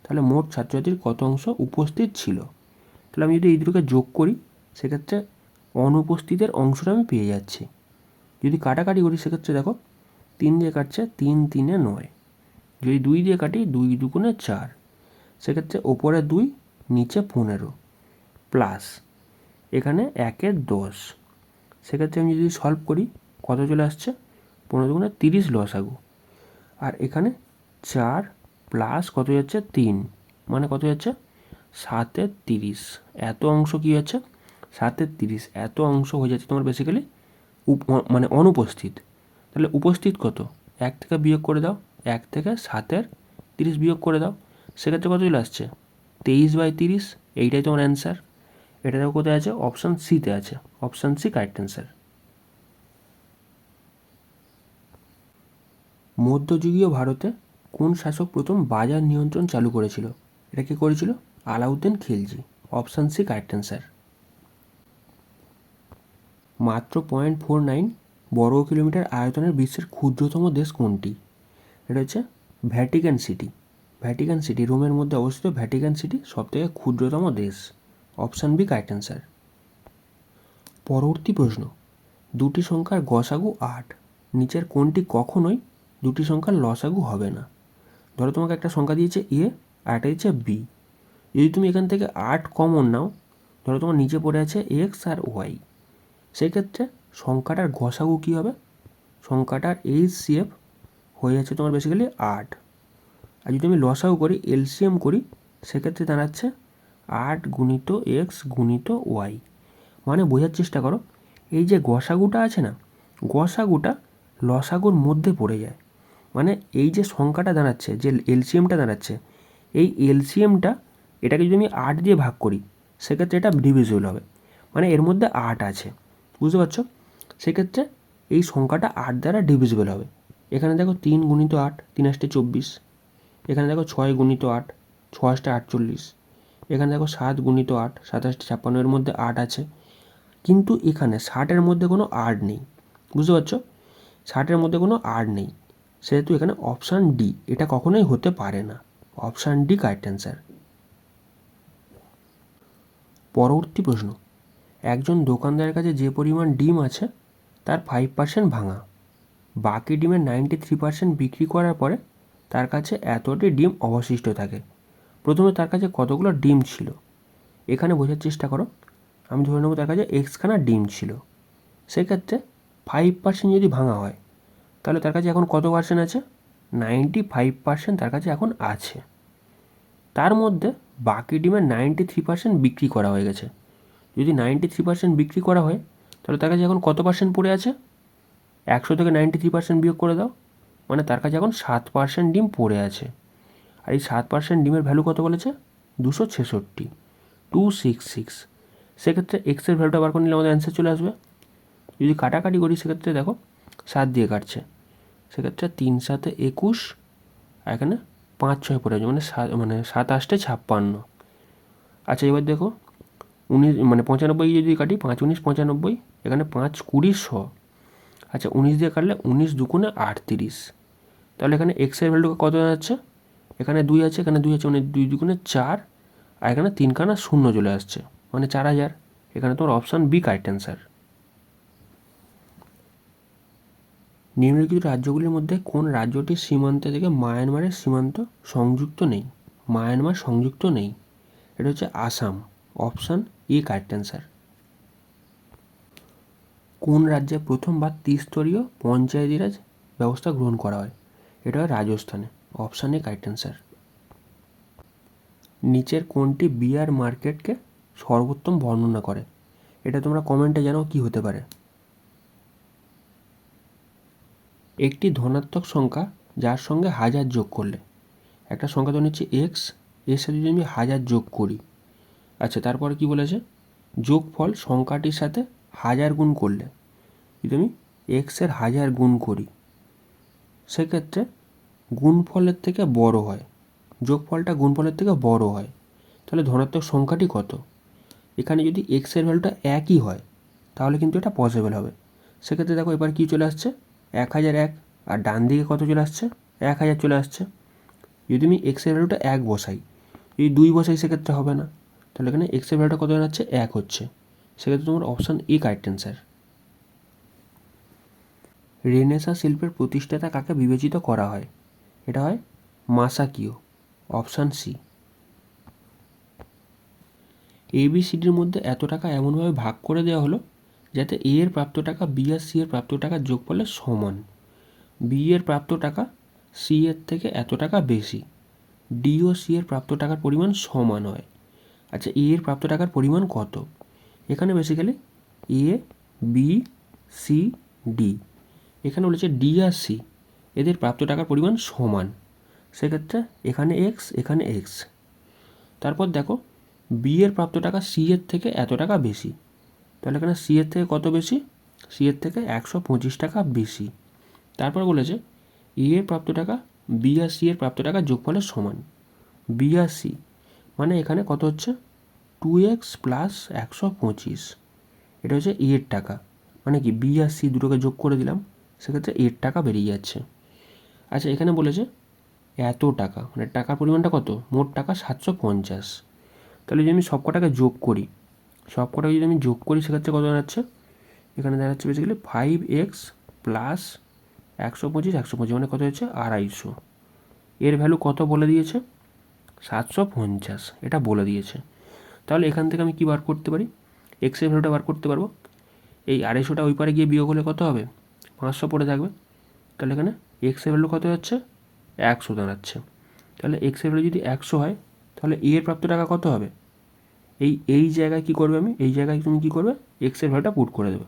তাহলে মোট ছাত্রছাত্রীর কত অংশ উপস্থিত ছিল। তাহলে আমি যদি এই দুটোকে যোগ করি, সেক্ষেত্রে অনুপস্থিতের অংশটা আমি পেয়ে যাচ্ছি। যদি কাটাকাটি করি, সেক্ষেত্রে দেখো 3 দিয়ে কাটছে, 3 3 9, যদি 2 দিয়ে কাটি, 2 2 4, সেক্ষেত্রে ওপরে 2, নিচে 15, প্লাস এখানে 1 10। সেক্ষেত্রে আমি যদি সলভ করি কত চলে আসছে, 15 30 লসাগু, আর এখানে 4 প্লাস কত যাচ্ছে, 3, মানে কত যাচ্ছে, 7/30। এত অংশ কী হচ্ছে, 7/30 এত অংশ হয়ে যাচ্ছে তোমার বেসিক্যালি মানে অনুপস্থিত। তাহলে উপস্থিত কত, 1 থেকে বিয়োগ করে দাও, 1 থেকে 7/30 বিয়োগ করে দাও, সেক্ষেত্রে কত চলে আসছে, 23/30। এইটাই তোমার অ্যান্সার। এটা দেখো কোথায় আছে, অপশান সিতে আছে, অপশান সি কারেক্ট অ্যান্সার। মধ্যযুগীয় ভারতে কোন শাসক প্রথম বাজার নিয়ন্ত্রণ চালু করেছিল? এটা কে করেছিল, Alauddin Khilji, option C correct answer. মাত্র 0.49 বর্গ কিলোমিটার আয়তনের বিশ্বের ক্ষুদ্রতম দেশ কোনটি? এটা হচ্ছে ভ্যাটিকান সিটি। ভ্যাটিকান সিটি রোমের মধ্যে অবস্থিত ভ্যাটিকান সিটি সবথেকে ক্ষুদ্রতম দেশ। Option B correct answer. পরবর্তী প্রশ্ন, দুটি সংখ্যার গসাগু 8, নিচের কোনটি কখনোই দুটি সংখ্যার লসাগু হবে না? ধরো তোমাকে একটা সংখ্যা দিয়েছে এ আর একটা দিয়েছে বি, যদি তুমি এখান থেকে 8 কমন নাও, ধরো তোমার নিচে পড়ে আছে এক্স আর ওয়াই, সেক্ষেত্রে সংখ্যাটার গসাগু কী হবে? সংখ্যাটার এইচসিএফ হয়ে যাচ্ছে তোমার বেসিক্যালি 8, আর যদি আমি লসাগু করি এলসিএম করি সেক্ষেত্রে দাঁড়াচ্ছে 8 গুণিত এক্স গুণিত ওয়াই। মানে বোঝার চেষ্টা করো, এই যে গসাগুটা আছে না, গসাগুটা লসাগুর মধ্যে পড়ে যায়। মানে এই যে সংখ্যাটা দাঁড়াচ্ছে, যে এলসিএমটা দাঁড়াচ্ছে, এই এলসিএমটা এটাকে যদি আমি 8 দিয়ে ভাগ করি সেক্ষেত্রে এটা ডিভিজিবল হবে। মানে এর মধ্যে 8 আছে, বুঝতে পারছো? সেক্ষেত্রে এই সংখ্যাটা 8 দ্বারা ডিভিজিবল হবে। এখানে দেখো 3 গুণিত 8, 3 8 24। এখানে দেখো 6 গুণিত 8, 6 8 48। এখানে দেখো 7 গুণিত 8, 7 8 56, এর মধ্যে 8 আছে। কিন্তু এখানে 60-এর মধ্যে কোনো 8 নেই, বুঝতে পারছো? 60-এর মধ্যে কোনো 8 নেই, সেহেতু এখানে অপশান ডি এটা কখনোই হতে পারে না। Option D correct answer. পরবর্তী প্রশ্ন, একজন দোকানদারের কাছে যে পরিমাণ ডিম আছে তার 5% ভাঙা, বাকি ডিমের 93% বিক্রি করার পরে তার কাছে এতটি ডিম অবশিষ্ট থাকে। প্রথমে তার কাছে কতগুলো ডিম ছিল? এখানে বোঝার চেষ্টা করো, আমি ধরে নেব তার কাছে এক্সখানা ডিম ছিল, সেক্ষেত্রে 5% যদি ভাঙা হয় তাহলে তার কাছে এখন কত পার্সেন্ট আছে? 95% তার কাছে এখন আছে। তার মধ্যে বাকি ডিমের 93% বিক্রি করা হয়ে গেছে। যদি 93% বিক্রি করা হয় তাহলে তার কাছে এখন কত পার্সেন্ট পড়ে আছে? 100 থেকে 93% বিয়োগ করে দাও, মানে তার কাছে এখন 7% ডিম পড়ে আছে। আর এই 7% ডিমের ভ্যালু কত বলেছে? 266, 266। সেক্ষেত্রে এক্সের ভ্যালুটা বার করে নিলে আমাদের অ্যান্সার চলে আসবে। যদি কাটাকাটি করি সেক্ষেত্রে দেখো 7 দিয়ে কাটছে, সেক্ষেত্রে 3 7 21, আর এখানে 5 6 পড়ে আছে, মানে 7 8 56। আচ্ছা এবার দেখো 19 মানে 95 যদি কাটি, 5 19 95, এখানে 5 20 100। আচ্ছা 19 দিয়ে কাটলে 19 দুগুণে 38, তাহলে এখানে এক্সের ভ্যালু কত যাচ্ছে? এখানে 2 আছে, এখানে 2 আছে, মানে 2 দুগুণে 4, আর এখানে 3 খানা শূন্য চলে আসছে, মানে 4000। এখানে তোমার অপশান বি কারেক্ট অ্যান্সার। নিম্নলিখিত রাজ্যগুলির মধ্যে কোন রাজ্যটির সীমান্ত থেকে মায়ানমারের সীমান্ত সংযুক্ত নেই? মায়ানমার সংযুক্ত নেই, এটা হচ্ছে Assam. Option A correct answer. কোন রাজ্যে প্রথমবার ত্রিস্তরীয় পঞ্চায়েতি রাজ ব্যবস্থা গ্রহণ করা হয়? এটা হয় রাজস্থানে। Option A correct answer. নিচের কোনটি বিয়ার মার্কেটকে সর্বোত্তম বর্ণনা করে? এটা তোমরা কমেন্টে জানাও কি হতে পারে। একটি ধনাত্মক সংখ্যা যার সঙ্গে 1000 যোগ করলে, একটা সংখ্যা তো নিচ্ছে এক্স, এর সাথে যদি আমি 1000 যোগ করি, আচ্ছা তারপরে কি বলেছে? যোগফল সংখ্যাটির সাথে 1000 গুণ করলে, যদি আমি এক্সের 1000 গুণ করি সেক্ষেত্রে গুণফলের থেকে বড় হয়, যোগফলটা গুণফলের থেকে বড় হয়, তাহলে ধনাত্মক সংখ্যাটি কত? এখানে যদি এক্সের ভ্যালুটা একই হয় তাহলে কিন্তু এটা পসিবল হবে। সেক্ষেত্রে দেখো এবার কী চলে আসছে? 1001, আর ডান দিকে কত চলে আসছে? 1000 চলে আসছে। যদি আমি এক্সের ভ্যালুটা 1 বসাই, যদি 2 বসাই সেক্ষেত্রে হবে না, তাহলে এখানে এক্সের ভ্যালুটা কত যাচ্ছে? 1 হচ্ছে। সেক্ষেত্রে তোমার option A correct answer. Renaissance শিল্পের প্রতিষ্ঠাতা কাকে বিবেচিত করা হয়? এটা হয় মাসাকিও। Option C. এবিসিডির মধ্যে এত টাকা এমনভাবে ভাগ করে দেওয়া হলো যাতে এ এর প্রাপ্ত টাকা বি আর সি এর প্রাপ্ত টাকার যোগফলের সমান। বি এর প্রাপ্ত টাকা সি এর থেকে এত টাকা বেশি, ডি ও সি এর প্রাপ্ত টাকার পরিমাণ সমান হয়। আচ্ছা এ এর প্রাপ্ত টাকার পরিমাণ কত? এখানে basically A B C D, এখানে বলেছে ডি আর সি এদের প্রাপ্ত টাকার পরিমাণ সমান, সেক্ষেত্রে এখানে এক্স এখানে এক্স। তারপর দেখো বি এর প্রাপ্ত টাকা সি এর থেকে এত টাকা বেশি, তাহলে এখানে সি এর থেকে কত বেশি? সি এর থেকে 125 টাকা বেশি। তারপর বলেছে এ এর প্রাপ্ত টাকা বি আর সি এর প্রাপ্ত টাকা যোগফলের সমান, বি আর সি মানে এখানে কত হচ্ছে? 2x প্লাস 125, এটা হচ্ছে এর টাকা। মানে কি বি আর সি দুটোকে যোগ করে দিলাম, সেক্ষেত্রে এর টাকা বেরিয়ে যাচ্ছে। আচ্ছা এখানে বলেছে এত টাকা, মানে টাকার পরিমাণটা কত, মোট টাকা 750। তাহলে যদি আমি সব কটাকে যোগ করি, সব কটাকে যদি আমি যোগ করি সেক্ষেত্রে কত দাঁড়াচ্ছে, এখানে দাঁড়াচ্ছে বেসিক্যালি 5x প্লাস 125 মানে কত হচ্ছে 250। এর ভ্যালু কত বলে দিয়েছে, 750, এটা বলে দিয়েছে। তাহলে এখান থেকে আমি কী বার করতে পারি, এক্সের ভ্যালুটা বার করতে পারবো। এই 250টা ওই পারে গিয়ে বিয়োগ হলে কত হবে, 500 পড়ে থাকবে। তাহলে এখানে এক্সের ভ্যালু কত যাচ্ছে, 100 দাঁড়াচ্ছে। তাহলে এক্সের ভ্যালু যদি 100 হয়, তাহলে এর প্রাপ্ত টাকা কত হবে, এই জায়গায় কী করবে, আমি এই জায়গায় তুমি কী করবে, এক্সের ভ্যালুটা পুট করে দেবে।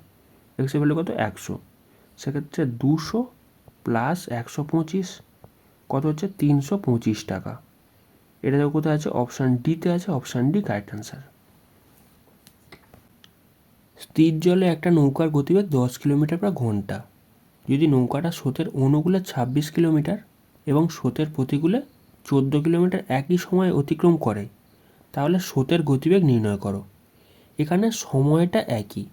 এক্সের ভ্যালু কত, 100, সেক্ষেত্রে 200 প্লাস 125 কত হচ্ছে 325 টাকা। এটা দেখো কোথায় আছে, অপশান ডিতে আছে, অপশান ডি কারেক্ট অ্যান্সার। স্থির জলে একটা নৌকার গতিবেগ 10 কিলোমিটার/ঘন্টা। যদি নৌকাটা স্রোতের অনুকূলে 26 কিলোমিটার এবং স্রোতের প্রতিকূলে 14 কিলোমিটার একই সময়ে অতিক্রম করে, তাহলে স্রোতের গতিবেগ নির্ণয় করো। এখানে সময়টা একই,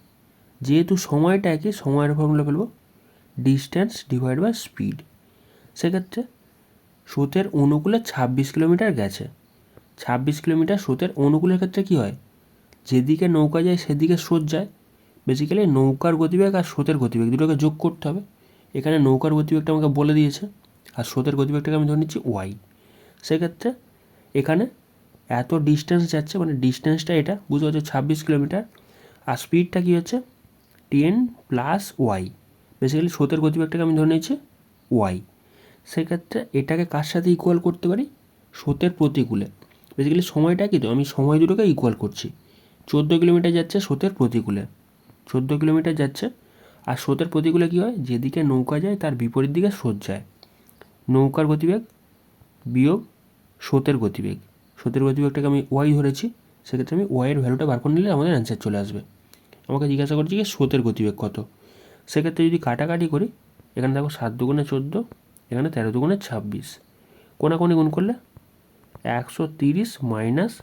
যেহেতু সময়টা একই, সময়ের ফর্মুলা ফেলবো ডিস্ট্যান্স ডিভাইড বাই স্পিড। সেক্ষেত্রে স্রোতের অনুকূলে 26 কিলোমিটার গেছে, 26 কিলোমিটার স্রোতের অনুকূলের ক্ষেত্রে কী হয়, যেদিকে নৌকা যায় সেদিকে স্রোত যায়। বেসিক্যালি নৌকার গতিবেগ আর স্রোতের গতিবেগ দুটোকে যোগ করতে হবে। এখানে নৌকার গতিবেগটা আমাকে বলে দিয়েছে, আর স্রোতের গতিবেগটাকে আমি ধরে নিচ্ছি ওয়াই। সেক্ষেত্রে এখানে এত ডিস্টেন্স যাচ্ছে, মানে ডিস্টেন্সটা এটা বুঝতে পারছো 26 কিলোমিটার, আর স্পিডটা কী হচ্ছে 10 প্লাস ওয়াই। বেসিক্যালি স্রোতের গতিবেগটাকে আমি ধরে নিচ্ছি ওয়াই। সেক্ষেত্রে এটাকে কার সাথে ইকুয়াল করতে পারি, স্রোতের প্রতিকূলে। বেসিক্যালি সময়টা কি, তো আমি সময় দুটোকে ইকুয়াল করছি। 14 কিলোমিটার যাচ্ছে স্রোতের প্রতিকূলে, 14 কিলোমিটার যাচ্ছে, আর স্রোতের প্রতিকূলে কী হয়, যেদিকে নৌকা যায় তার বিপরীত দিকে স্রোত যায়। নৌকার গতিবেগ বিয়োগ স্রোতের গতিবেগ, স্রোতের গতিবেগটাকে আমি ওয়াই ধরেছি, সেক্ষেত্রে আমি ওয়াইয়ের ভ্যালুটা বার করে নিলে আমাদের অ্যান্সার চলে আসবে। আমাকে জিজ্ঞাসা করছি যে স্রোতের গতিবেগ কত। সেক্ষেত্রে যদি কাটাকাটি করি, এখানে দেখো 7 দুগুণে 14, এখানে 13 দুগুণে 26, কোনাকুনি গুণ করলে 130 মাইনাস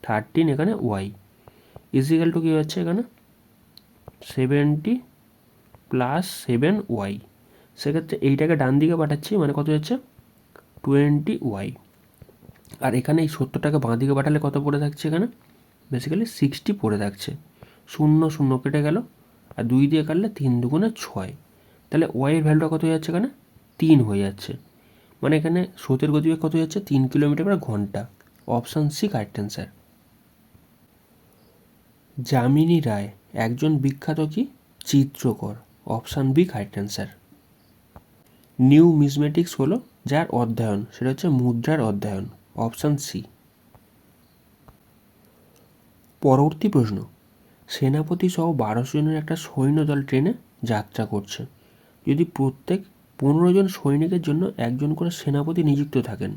13 এখানে ওয়াই ইজিক্যাল টু কী হচ্ছে, এখানে 70 প্লাস 7 ওয়াই। সেক্ষেত্রে এইটাকে ডান দিকে পাঠাচ্ছি, মানে কত হচ্ছে 20 ওয়াই। আর এখানে এই 70টাকে বাঁ দিকে পাঠালে কত পড়ে থাকছে, এখানে বেসিক্যালি 60 পড়ে থাকছে। 0 0 কেটে গেল, আর 2 দিয়ে কাটলে 3 দুগুণে 6, তাহলে ওয়াইয়ের ভ্যালুটা কত হয়ে যাচ্ছে, এখানে 3 হয়ে যাচ্ছে। মানে এখানে স্রোতের গতিবেগ কত হয়ে যাচ্ছে, 3 কিলোমিটার/ঘন্টা। Option C correct answer. Jamini Roy একজন বিখ্যাত কি, চিত্রকর। Option B correct answer. Numismatics হলো যার অধ্যয়ন, সেটা হচ্ছে মুদ্রার অধ্যয়ন। Option C. পরবর্তী প্রশ্ন, সেনাপতি সহ 1200 জনের একটা সৈন্যদল ট্রেনে যাত্রা করছে। যদি প্রত্যেক 15 জন সৈনিকের জন্য একজন করে সেনাপতি নিযুক্ত থাকেন,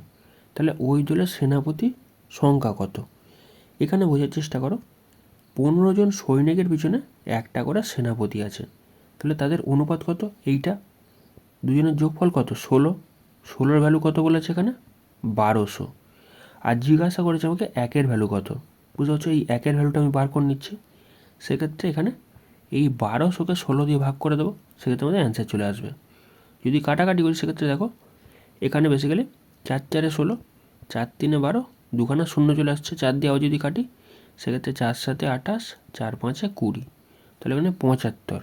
তাহলে ওই দলের সেনাপতি সংখ্যা কত। এখানে বোঝার চেষ্টা করো, 15 জন সৈনিকের পিছনে একটা করে সেনাপতি আছে, তাহলে তাদের অনুপাত কত, এইটা দুজনের যোগফল কত, 16। 16-এর ভ্যালু কত বলেছে এখানে 1200। আর জিজ্ঞাসা করেছে আমাকে একের ভ্যালু কত, বুঝতে পারছো, এই একের ভ্যালুটা আমি বার করে নিচ্ছি। সেক্ষেত্রে এখানে এই 1200কে 16 দিয়ে ভাগ করে দেবো, সেক্ষেত্রে আমাদের অ্যান্সার চলে আসবে। যদি কাটাকাটি করি সেক্ষেত্রে দেখো এখানে বেসিক্যালি 4 4-এ 16, 4 3-এ 12, দুখানা শূন্য চলে আসছে, 4 দিয়ে আবার যদি কাটি সেক্ষেত্রে 4 7-এ 28, 4 5-এ 20, তাহলে এখানে 75।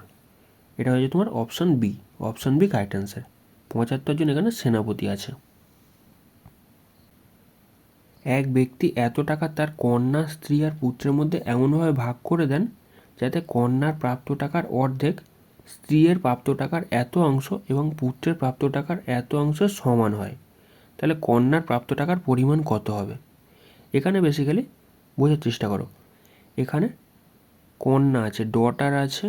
এটা হচ্ছে তোমার option B, option B correct answer. 75 জন এখানে সেনাপতি আছে। এক ব্যক্তি এত টাকা তার কন্যা, স্ত্রী আর পুত্রের মধ্যে এমনভাবে ভাগ করে দেন যাতে কন্যার প্রাপ্ত টাকার অর্ধেক স্ত্রীর প্রাপ্ত টাকার এত অংশ এবং পুত্রের প্রাপ্ত টাকার এত অংশের সমান হয়, তাহলে কন্যার প্রাপ্ত টাকার পরিমাণ কত হবে। এখানে বেসিক্যালি বোঝার চেষ্টা করো, এখানে কন্যা আছে, ডটার আছে,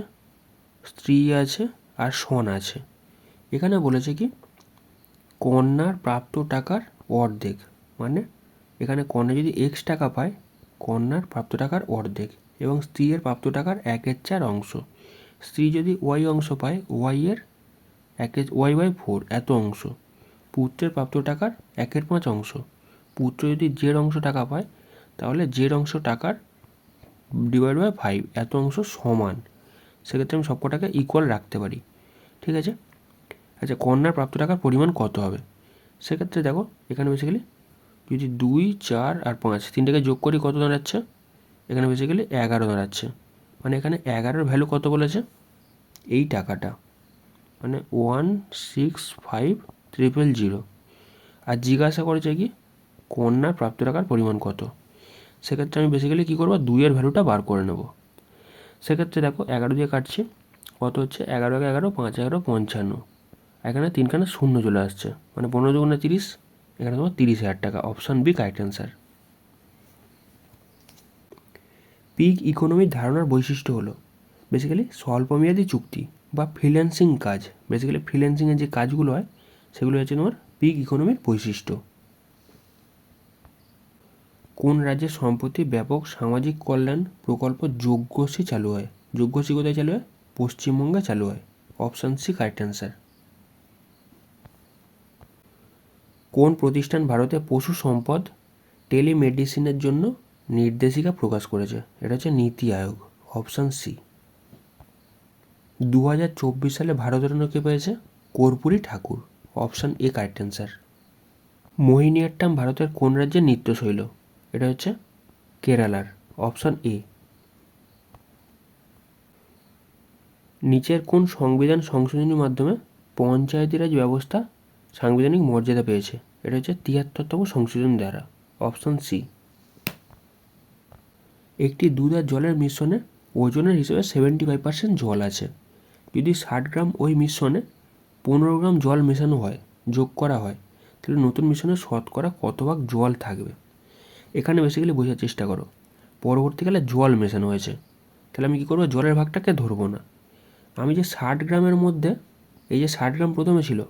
স্ত্রী আছে, আর সন আছে। এখানে বলেছে কি কন্যার প্রাপ্ত টাকার অর্ধেক, মানে এখানে কন্যা যদি এক্স টাকা পায়, কন্যার প্রাপ্ত টাকার অর্ধেক, এবং স্ত্রীর প্রাপ্ত টাকার 1/4 অংশ। স্ত্রী যদি ওয়াই অংশ পায়, ওয়াইয়ের ওয়াই/4 এত অংশ। পুত্রের প্রাপ্ত টাকার 1/5 অংশ। পুত্র যদি জেড অংশ টাকা পায়, তাহলে জেড অংশ টাকার ডিভাইড বাই 5, এত অংশ সমান। সেক্ষেত্রে আমি সবকটাকে ইকুয়াল রাখতে পারি। ঠিক আছে। আচ্ছা, কন্যার প্রাপ্ত টাকার পরিমাণ কত হবে? সেক্ষেত্রে দেখো এখানে বেসিক্যালি যদি 2, 4 আর 5 তিনটাকে যোগ করি কত দাঁড়াচ্ছে? এখানে বেসিক্যালি 11 দাঁড়াচ্ছে। মানে এখানে 11-এর ভ্যালু কত বলেছে? এই টাকাটা, মানে 165,000। আর জিজ্ঞাসা করেছে কি কন্যার প্রাপ্ত টাকার পরিমাণ কত। সেক্ষেত্রে আমি বেসিক্যালি কী করবো, 2-এর ভ্যালুটা বার করে নেব। সেক্ষেত্রে দেখো 11 দিয়ে কাটছি, কত হচ্ছে? 11 × 11, 5 × 11 55। এখানে 3খানা শূন্য চলে আসছে, মানে 15 × 30, এখানে তোমার 30,000 টাকা। Option B correct answer. Gig ইকোনমির ধারণার বৈশিষ্ট্য হলো বেসিক্যালি স্বল্পমেয়াদী চুক্তি বা ফ্রিল্যান্সিং কাজ। বেসিক্যালি ফ্রিল্যান্সিংয়ের যে কাজগুলো হয় সেগুলো হচ্ছে তোমার পিগ ইকোনমির বৈশিষ্ট্য। কোন রাজ্যে সম্প্রতি ব্যাপক সামাজিক কল্যাণ প্রকল্প যোগ্যশ্রী চালু হয়? যোগ্যশ্রী কোথায় চালু হয়? পশ্চিমবঙ্গে চালু হয়। Option C correct answer. কোন প্রতিষ্ঠান ভারতে পশু সম্পদ টেলিমেডিসিনের জন্য নির্দেশিকা প্রকাশ করেছে? এটা হচ্ছে নীতি আয়োগ। Option C. 2024 সালে ভারতরত্ন কে পেয়েছে? Karpoori Thakur. Option A correct answer. Mohiniyattam ভারতের কোন রাজ্যের নৃত্যশৈল? এটা হচ্ছে কেরালার। Option A. নিচের কোন সংবিধান সংশোধনীর মাধ্যমে পঞ্চায়েতি রাজ ব্যবস্থা সাংবিধানিক মর্যাদা পেয়েছে? এটা হচ্ছে 73তম সংশোধন দ্বারা। Option C. একটি দুধ আর জলের মিশ্রণে ওজনের হিসেবে 75% জল আছে। যদি 60 গ্রাম ওই মিশ্রণে 15 গ্রাম জল মেশানো হয়, যোগ করা হয়, তাহলে নতুন মিশ্রণে শতকরা কত ভাগ জল থাকবে? এখানে বেসিক্যালি বোঝার চেষ্টা করো, পরবর্তীকালে জল মেশানো হয়েছে, তাহলে আমি কী করবো? জলের ভাগটাকে ধরবো না। আমি যে 60 গ্রামের মধ্যে, এই যে 60 গ্রাম প্রথমে ছিল,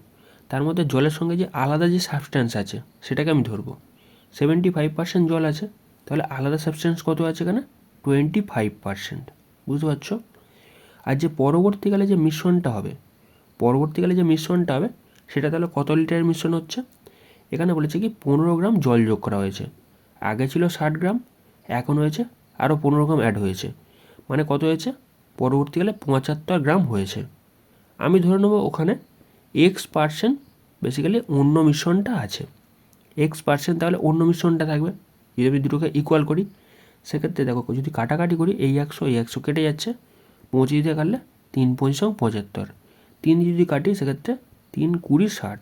তার মধ্যে জলের সঙ্গে যে আলাদা যে সাবস্ট্যান্স আছে সেটাকে আমি ধরবো। 75% জল আছে, তাহলে আলাদা সাবস্ট্যান্স কত আছে এখানে? 25%। বুঝতে পারছো? আর যে পরবর্তীকালে যে মিশ্রণটা হবে, সেটা তাহলে কত লিটারের মিশ্রণ হচ্ছে? এখানে বলেছে কি 15 গ্রাম জল যোগ করা হয়েছে। আগে ছিল 60 গ্রাম, এখন হয়েছে আরও 15 গ্রাম অ্যাড হয়েছে, মানে কত হয়েছে? পরবর্তীকালে 75 গ্রাম হয়েছে। আমি ধরে নেবো ওখানে X% বেসিক্যালি অন্য মিশ্রণটা আছে। X% তাহলে অন্য মিশ্রণটা থাকবে। যদি আমি দুটোকে ইকুয়াল করি, সেক্ষেত্রে দেখো যদি কাটাকাটি করি, এই 100 কেটে যাচ্ছে, 25 দিয়ে কাটলে 3 × 5 = 75। 3 যদি কাটি সেক্ষেত্রে 3 × 20 = 60।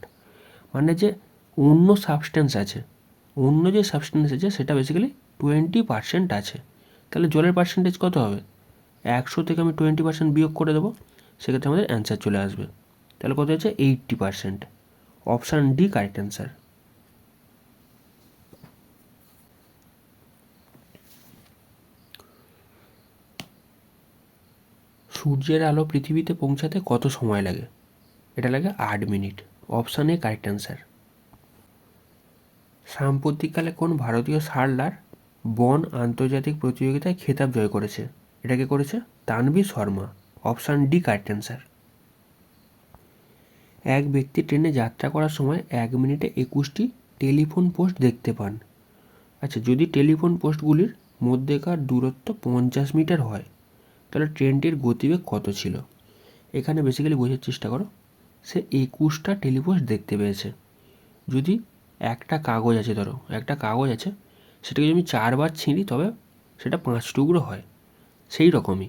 মানে যে অন্য সাবস্ট্যান্স আছে, সেটা বেসিক্যালি 20% আছে। তাহলে জলের পার্সেন্টেজ কত হবে? 100 থেকে আমি 20% বিয়োগ করে দেবো, সেক্ষেত্রে আমাদের অ্যান্সার চলে আসবে। তাহলে কত হচ্ছে? 80%। Option D correct answer. সূর্যের আলো পৃথিবীতে পৌঁছাতে কত সময় লাগে? এটা লাগে 8 minute. Option A correct answer. সাম্প্রতিককালে কোন ভারতীয় সারলার বন আন্তর্জাতিক প্রতিযোগিতায় খেতাব জয় করেছে? এটাকে করেছে Tanvi Sharma. Option D correct answer. এক ব্যক্তি ট্রেনে যাত্রা করার সময় 1 মিনিটে 21টি টেলিফোন পোস্ট দেখতে পান। আচ্ছা, যদি টেলিফোন পোস্টগুলির মধ্যেকার দূরত্ব 50 মিটার হয়, তাহলে ট্রেনটির গতিবেগ কত ছিল? এখানে বেসিক্যালি বোঝার চেষ্টা করো, সে 21টা টেলিপোস্ট দেখতে পেয়েছে। যদি একটা কাগজ আছে, ধরো একটা কাগজ আছে, সেটাকে যদি আমি 4 বার ছিঁড়ি তবে সেটা 5 টুকরো হয়, সেই রকমই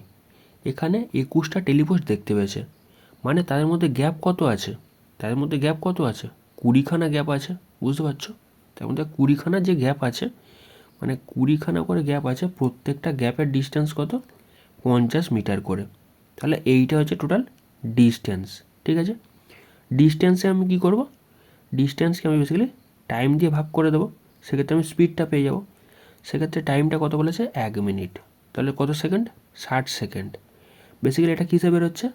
এখানে 21টা টেলিপোস্ট দেখতে পেয়েছে। মানে তাদের মধ্যে গ্যাপ কত আছে? 20খানা গ্যাপ আছে। বুঝতে পারছো? তার মধ্যে 20খানা যে গ্যাপ আছে, মানে 20খানা করে গ্যাপ আছে, প্রত্যেকটা গ্যাপের ডিস্টেন্স কত? 50 মিটার করে। তাহলে এইটা হচ্ছে টোটাল ডিস্টেন্স। ঠিক আছে, ডিস্টেন্সে আমি কী করব? ডিস্টেন্সকে আমি বেসিক্যালি টাইম দিয়ে ভাগ করে দেবো, সেক্ষেত্রে আমি স্পিডটা পেয়ে যাব। সেক্ষেত্রে টাইমটা কত বলেছে? 1 মিনিট। তাহলে কত সেকেন্ড? 60 সেকেন্ড। বেসিক্যালি এটা কিসে বেরোচ্ছে?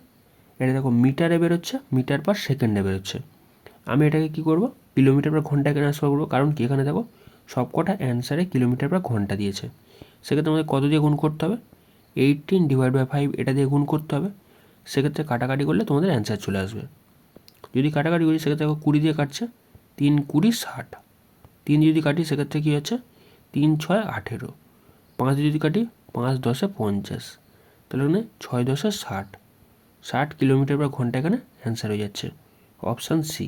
এটা দেখো মিটারে বেরোচ্ছে, মিটার পার সেকেন্ডে বেরোচ্ছে। আমি এটাকে কী করব? কিলোমিটার পার ঘন্টায় ট্রান্সফার করবো, কারণ কি এখানে দেখো সবকটা অ্যান্সারে কিলোমিটার পার ঘন্টা দিয়েছে। সেক্ষেত্রে আমাদের কত দিয়ে গুণ করতে হবে? 18/5 এটা দিয়ে গুণ করতে হবে। সেক্ষেত্রে কাটাকাটি করলে তোমাদের অ্যান্সার চলে আসবে। যদি কাটাকাটি করি সেক্ষেত্রে 20 দিয়ে কাটছে, 3 × 20 = 60। 3 যদি কাটি সেক্ষেত্রে কী হচ্ছে? 3 × 6 = 18। 5 যদি কাটি 5 10 50, তাহলে এখানে 6 10 60, 60 কিলোমিটার পার ঘন্টা এখানে অ্যান্সার হয়ে যাচ্ছে অপশান সি।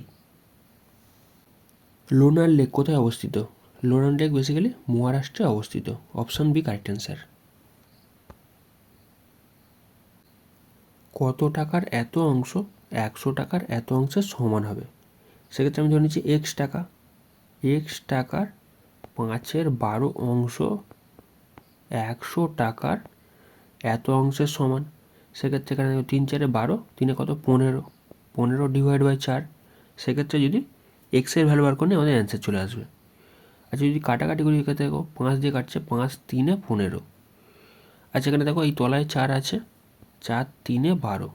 লোনার লেক কোথায় অবস্থিত? লোনার লেক বেসিক্যালি মহারাষ্ট্রে অবস্থিত, অপশান বি কারেক্ট অ্যান্সার। কত টাকার এত অংশ 100 টাকার এত অংশের সমান হবে? সেক্ষেত্রে আমি ধরে নিচ্ছি এক্স টাকা, এক্স টাকার 5/12 অংশ 100 টাকার এত অংশের সমান। সেক্ষেত্রে এখানে 3 4 12, 3 কত 15, 15 ডিভাইড বাই 4। সেক্ষেত্রে যদি এক্সের ভ্যালু বার করে আমাদের অ্যান্সার চলে আসবে। আচ্ছা যদি কাটাকাটি করি, এখানে দেখো 5 দিয়ে কাটছে, 5 3 15। আচ্ছা এখানে দেখো এই তলায় 4 আছে, 4 3 12,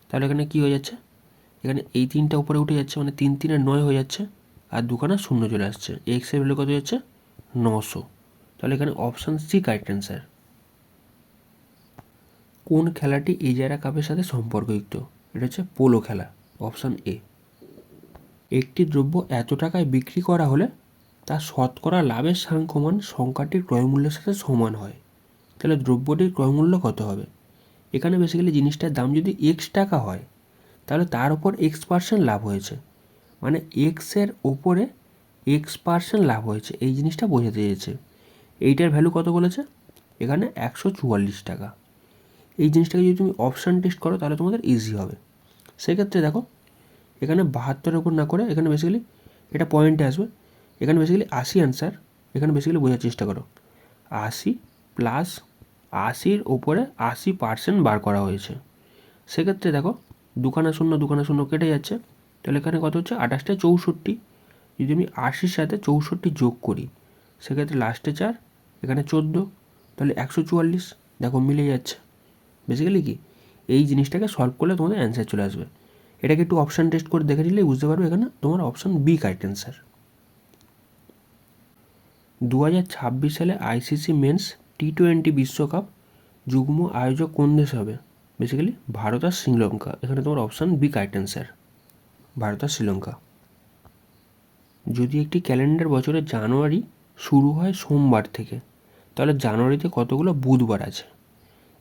তাহলে এখানে কী হয়ে যাচ্ছে, এখানে এই 3টা উপরে উঠে যাচ্ছে, মানে 3 3 9 হয়ে যাচ্ছে, আর দুখানা শূন্য চলে আসছে, এক্সের ভ্যালু কত যাচ্ছে 900। তাহলে এখানে অপশান সি কারেক্ট অ্যান্সার। কোন খেলাটি ইজারা কাপের সাথে সম্পর্কযুক্ত? এটা হচ্ছে পোলো খেলা, অপশান এ। একটি দ্রব্য এত টাকায় বিক্রি করা হলে তার শতকরা লাভের সাংখ্যমান সংখ্যাটির ক্রয়মূল্যের সাথে সমান হয়। তাহলে দ্রব্যটির ক্রয়মূল্য কত হবে? এখানে বেসিক্যালি জিনিসটার দাম যদি এক্স টাকা হয়, তাহলে তার উপর X% লাভ হয়েছে, মানে এক্সের ওপরে X% লাভ হয়েছে, এই জিনিসটা বোঝাতে চেয়েছে। এইটার ভ্যালু কত বলেছে? এখানে 144 টাকা। এই জিনিসটাকে যদি তুমি অপশান টেস্ট করো তাহলে তোমাদের ইজি হবে। সেক্ষেত্রে দেখো এখানে 72-এর উপর না করে এখানে বেসিক্যালি এটা পয়েন্টে আসবে, এখানে বেসিক্যালি 80 অ্যান্সার। এখানে বেসিক্যালি বোঝার চেষ্টা করো, 80 প্লাস 80-র ওপরে 80% বার করা হয়েছে। সেক্ষেত্রে দেখো দুখানা শূন্য কেটে যাচ্ছে, তাহলে এখানে কত হচ্ছে 28 64। যদি আমি 80-র সাথে 64 যোগ করি, সেক্ষেত্রে লাস্টে 4, এখানে 14, তাহলে 144। দেখো মিলে যাচ্ছে। বেসিক্যালি কি এই জিনিসটাকে সলভ করলে তোমাদের অ্যান্সার চলে আসবে। এটাকে একটু অপশান টেস্ট করে দেখে নিলে বুঝতে পারবে এখানে তোমার অপশান বি কারেক্ট অ্যান্সার। 2026 সালে আইসিসি মেন্স টি20 বিশ্বকাপ যুগ্ম আয়োজক কোন দেশ হবে? বেসিক্যালি ভারত আর শ্রীলঙ্কা, এখানে তোমার option B correct answer, Bharat আর শ্রীলঙ্কা। যদি একটি ক্যালেন্ডার বছরের জানুয়ারি শুরু হয় সোমবার থেকে, তাহলে জানুয়ারিতে কতগুলো বুধবার আছে?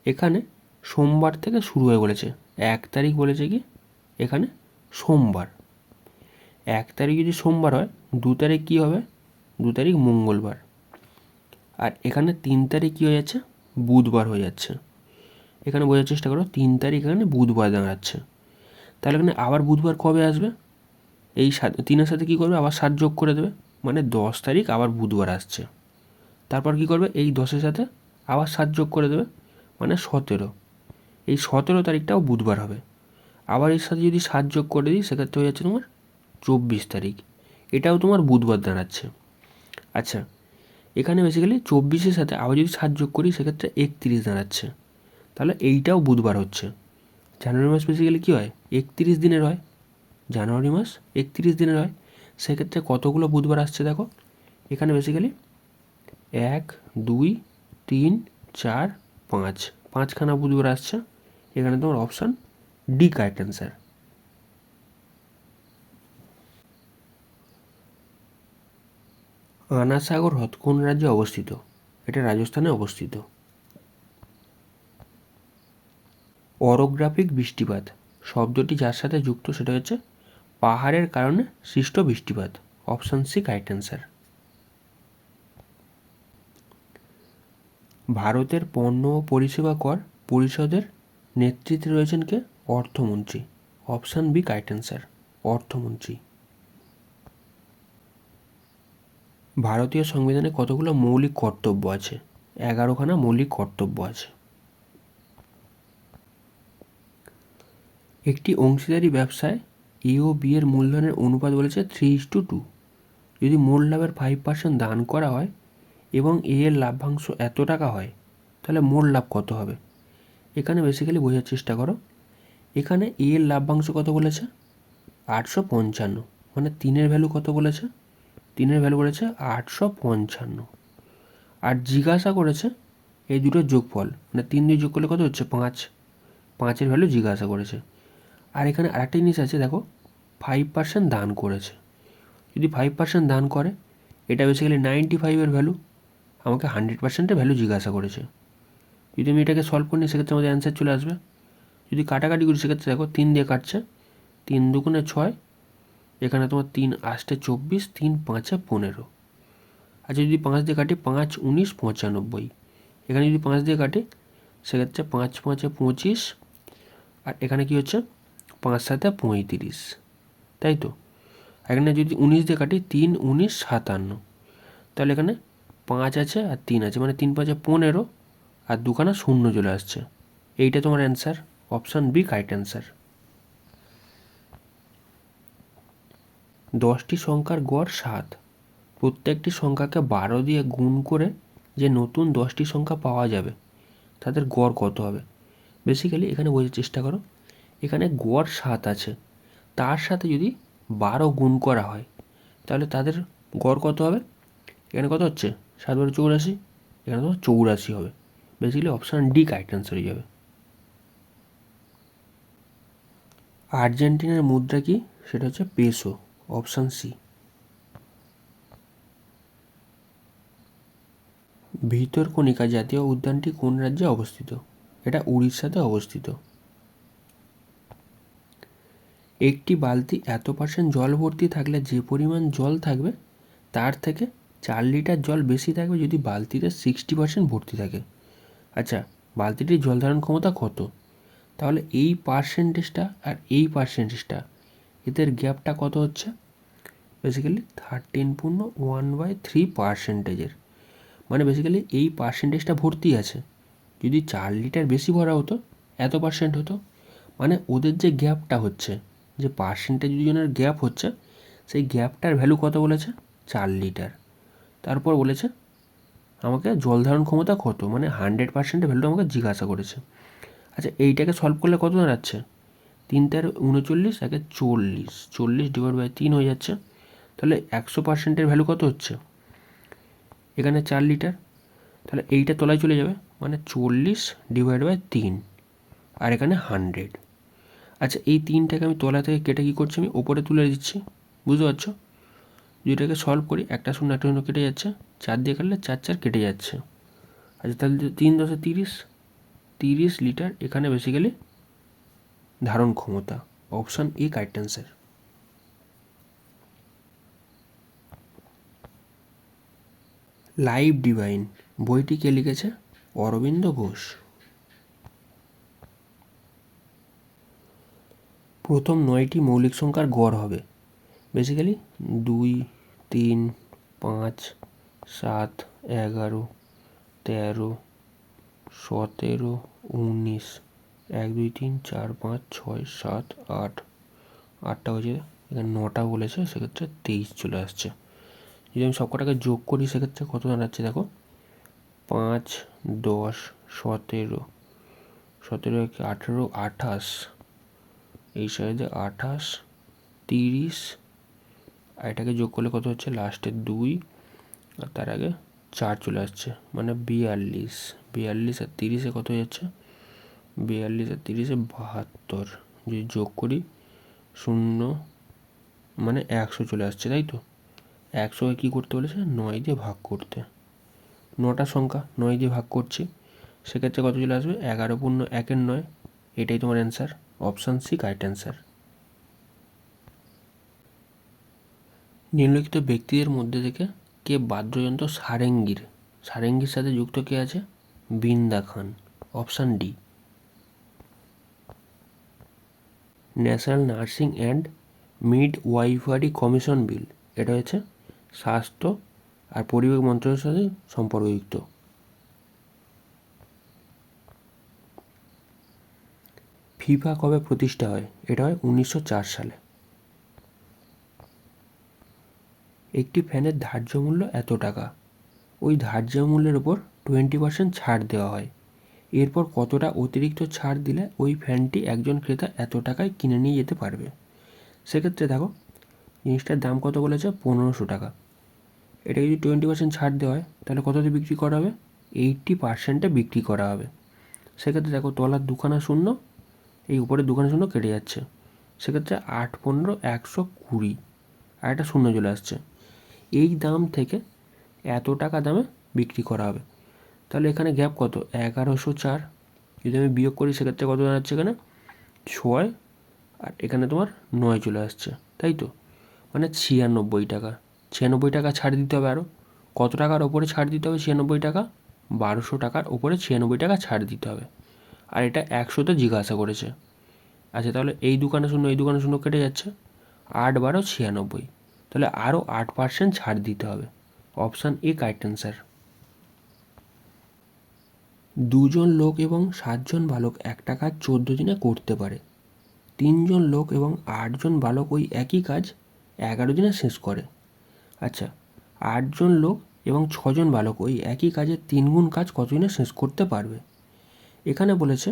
এখানে সোমবার থেকে শুরু হয়ে বলেছে, 1 তারিখ বলেছে কি এখানে সোমবার, 1 তারিখ যদি সোমবার হয়, 2 তারিখ কী হবে, 2 তারিখ মঙ্গলবার, আর এখানে 3 তারিখ কী হয়ে যাচ্ছে, বুধবার হয়ে যাচ্ছে। এখানে বোঝার চেষ্টা করো, 3 তারিখ এখানে বুধবার দাঁড়াচ্ছে, তাহলে এখানে আবার বুধবার কবে আসবে? এই 3-এর সাথে কী করবে, আবার 7 যোগ করে দেবে, মানে 10 তারিখ আবার বুধবার আসছে। তারপর কী করবে, এই 10-এর সাথে আবার 7 যোগ করে দেবে, মানে 17, এই 17 তারিখটাও বুধবার হবে। আবার এর সাথে যদি 7 যোগ করে দিই, সেক্ষেত্রে হয়ে যাচ্ছে তোমার 24 তারিখ, এটাও তোমার বুধবার দাঁড়াচ্ছে। আচ্ছা এখানে বেসিক্যালি 24-এর সাথে আবার যদি 7 যোগ করি, সেক্ষেত্রে 31 দাঁড়াচ্ছে, তাহলে এইটাও বুধবার হচ্ছে। জানুয়ারি মাস বেসিক্যালি কী হয়, 31 দিনের হয়, জানুয়ারি মাস 31 দিনের হয়। সেক্ষেত্রে কতগুলো বুধবার আসছে দেখো, এখানে বেসিক্যালি 1 2 3 4 5, 5খানা বুধবার আসছে। এখানে তোমার অপশান ডি কারেক্ট অ্যান্সার। আনা সাগর হ্রদ কোন রাজ্যে অবস্থিত? এটা রাজস্থানে অবস্থিত। অরোগ্রাফিক বৃষ্টিপাত শব্দটি যার সাথে যুক্ত সেটা হচ্ছে পাহাড়ের কারণে সৃষ্ট বৃষ্টিপাত, অপশান সি কারেক্ট অ্যান্সার। ভারতের পণ্য ও পরিষেবা কর পরিষদের নেতৃত্বে রয়েছেন কে? অর্থমন্ত্রী, অপশান বি কারেক্ট অ্যান্সার, অর্থমন্ত্রী। ভারতীয় সংবিধানে কতগুলো মৌলিক কর্তব্য আছে? 11খানা মৌলিক কর্তব্য আছে। একটি অংশীদারি ব্যবসায় এ ও বি এর মূলধনের অনুপাত বলেছে 3:2। যদি মূল লাভের 5% দান করা হয় এবং এ এর লাভ্যাংশ এত টাকা হয়, তাহলে মোট লাভ কত হবে? এখানে বেসিক্যালি বোঝার চেষ্টা করো, এখানে এ এর লাভ্যাংশ কত বলেছে 855, মানে 3-এর ভ্যালু কত বলেছে, 3-এর ভ্যালু বলেছে 855, আর জিজ্ঞাসা করেছে এই দুটোর যোগফল, মানে 3 দিয়ে যোগ করলে কত হচ্ছে 5, 5-এর ভ্যালু জিজ্ঞাসা করেছে। আর এখানে আরেকটা জিনিস আছে দেখো, 5% দান করেছে। যদি 5% দান করে, এটা বেসিক্যালি 95-এর ভ্যালু, আমাকে 100%-এর ভ্যালু জিজ্ঞাসা করেছে। যদি আমি এটাকে সলভ করি সেক্ষেত্রে আমাদের অ্যান্সার চলে আসবে। যদি কাটাকাটি করি সেক্ষেত্রে দেখো 3 দিয়ে কাটছে, 3 দুগুণে 6, এখানে তোমার 3 8 24, 3 5 15। আচ্ছা যদি 5 দিয়ে কাটি 5 19 95, এখানে যদি 5 দিয়ে কাটি সেক্ষেত্রে 5 5 25, আর এখানে কি হচ্ছে 5 7 35, তাই তো। এখানে যদি 19 দিয়ে কাটি 3 19 57, তাহলে এখানে 5 আছে আর 3 আছে, মানে 3 5 15, আর দুখানা শূন্য চলে আসছে। এইটা তোমার answer, option B correct answer. 10টি সংখ্যার গড় 7, প্রত্যেকটি সংখ্যাকে 12 দিয়ে গুণ করে যে নতুন 10টি সংখ্যা পাওয়া যাবে তাদের গড় কত হবে। বেসিক্যালি এখানে বোঝার চেষ্টা করো, এখানে গড় 7 আছে, তার সাথে যদি 12 গুণ করা হয় তাহলে তাদের গড় কত হবে। এখানে কত হচ্ছে 7 12 84, এখানে তো 84 হবে। Basically option D correct answer হয়ে যাবে। আর্জেন্টিনার মুদ্রা কি, সেটা হচ্ছে পেসো, অপশান সি। ভিতরকণিকা জাতীয় উদ্যানটি কোন রাজ্যে অবস্থিত, এটা উড়িষ্যাতে অবস্থিত। একটি বালতি এত % জল ভর্তি থাকলে যে পরিমাণ জল থাকবে তার থেকে 4 লিটার জল বেশি থাকবে যদি বালতিতে 60% ভর্তি থাকে। আচ্ছা বালতিটির জল ধারণ ক্ষমতা কত, তাহলে এই পার্সেন্টেজটা আর এই পার্সেন্টেজটা এদের গ্যাপটা কত হচ্ছে, বেসিক্যালি 13.1/3%। মানে বেসিক্যালি এই পার্সেন্টেজটা ভর্তি আছে, যদি 4 লিটার বেশি ভরা হতো এত % হতো। মানে ওদের যে গ্যাপটা হচ্ছে, যে পার্সেন্টেজ দুজনের গ্যাপ হচ্ছে, সেই গ্যাপটার ভ্যালু কত বলেছে 4 লিটার। তারপর বলেছে আমাকে জল ধারণ ক্ষমতা কত, মানে 100%-এর ভ্যালুটা আমাকে জিজ্ঞাসা করেছে। আচ্ছা এইটাকে সলভ করলে কত দাঁড়াচ্ছে, 3 3 39, একে 40, 40/3 হয়ে যাচ্ছে। তাহলে 100%-এর ভ্যালু কত হচ্ছে, এখানে 4 লিটার, তাহলে এইটা তলায় চলে যাবে, মানে 40/3, আর এখানে 100। আচ্ছা এই 3টাকে আমি তলা থেকে কেটে কী করছি, আমি ওপরে তুলে দিচ্ছি, বুঝতে পারছো। যেটাকে সলভ করি একটা শূন্য কেটে যাচ্ছে, 4 দিয়ে কাটলে 4 4 কেটে যাচ্ছে। আচ্ছা তাহলে 3 10 30, 30 লিটার এখানে বেসিক্যালি ধারণ ক্ষমতা, option A correct answer. Life divine বইটি কে লিখেছে, অরবিন্দ ঘোষ। প্রথম 9টি মৌলিক সংখ্যার গড় হবে, বেসিক্যালি 2 3 5 7 11 13 17 19 1 2 3 4 5 6 7 8, 8টা হয়েছে, এখানে 9টা বলেছে, সেক্ষেত্রে 23 চলে আসছে। যদি আমি সবকটাকে যোগ করি সেক্ষেত্রে কত দাঁড়াচ্ছে দেখো, 5 10 17 17 18 28, এই সাইডে 28 30, আর এটাকে যোগ করলে কত হচ্ছে লাস্টে 2, আর তার আগে 4 চলে আসছে, মানে 42, 42 আর 30-এ কত হয়ে যাচ্ছে, 42 আর 30-এ 72, যদি যোগ করি 0 মানে 100 চলে আসছে, তাই তো। 100-কে কী করতে বলেছে, 9 দিয়ে ভাগ করতে, 9টা সংখ্যা 9 দিয়ে ভাগ করছি, সেক্ষেত্রে কত চলে আসবে, 11 পূর্ণ 1-এর 9, এটাই তোমার answer, option C correct answer. নিম্নলিখিত ব্যক্তিদের মধ্যে থেকে কে বাদ্যযন্ত্র সারেঙ্গির সাথে যুক্ত কে আছে, Brinda Khan, option D. National nursing and midwifery commission bill, এটা হচ্ছে স্বাস্থ্য আর পরিবেশ মন্ত্রণালয়ের সাথে সম্পর্কযুক্ত। ফিফা কবে প্রতিষ্ঠা হয়, এটা হয় 1904 সালে। একটি ফ্যানের ধার্য মূল্য এত টাকা, ওই ধার্য মূল্যের উপর 20% ছাড় দেওয়া হয়, এরপর কতটা অতিরিক্ত ছাড় দিলে ওই ফ্যানটি একজন ক্রেতা এত টাকায় কিনে নিয়ে যেতে পারবে। সেক্ষেত্রে দেখো জিনিসটার দাম কত বলেছে, 1500 টাকা। এটা যদি 20% ছাড় দেওয়া হয় তাহলে কততে বিক্রি করা হবে, 80%-এ বিক্রি করা হবে। সেক্ষেত্রে দেখো তলার দুখানা শূন্য, এই উপরে দুখানা শূন্য কেটে যাচ্ছে, সেক্ষেত্রে 8 15 120, আর একটা শূন্য চলে আসছে। এই দাম থেকে এত টাকা দামে বিক্রি করা হবে। তাহলে এখানে গ্যাপ কত? 1104। যদি আমি বিয়োগ করি সেক্ষেত্রে কত দাঁড়াচ্ছে এখানে? 6। আর এখানে তোমার 9 চলে আসছে, তাই তো? মানে 96 টাকা। 96 টাকা ছাড় দিতে হবে আরও। কত টাকার ওপরে ছাড় দিতে হবে? 96 টাকা। 1200 টাকার ওপরে 96 টাকা ছাড় দিতে হবে। আর এটা 100তে জিজ্ঞাসা করেছে। আচ্ছা, তাহলে এই দোকানে শূন্য এই দোকানে শূন্য কেটে যাচ্ছে। 8 12 96। তাহলে আরও 8% ছাড় দিতে হবে। Option A correct answer. 2 জন লোক এবং 7 জন বালক একটা কাজ 14 দিনে করতে পারে। 3 জন লোক এবং 8 জন বালক ওই একই কাজ 11 দিনে শেষ করে। আচ্ছা, 8 জন লোক এবং 6 জন বালক ওই একই কাজের 3 গুণ কাজ কত দিনে শেষ করতে পারবে? এখানে বলেছে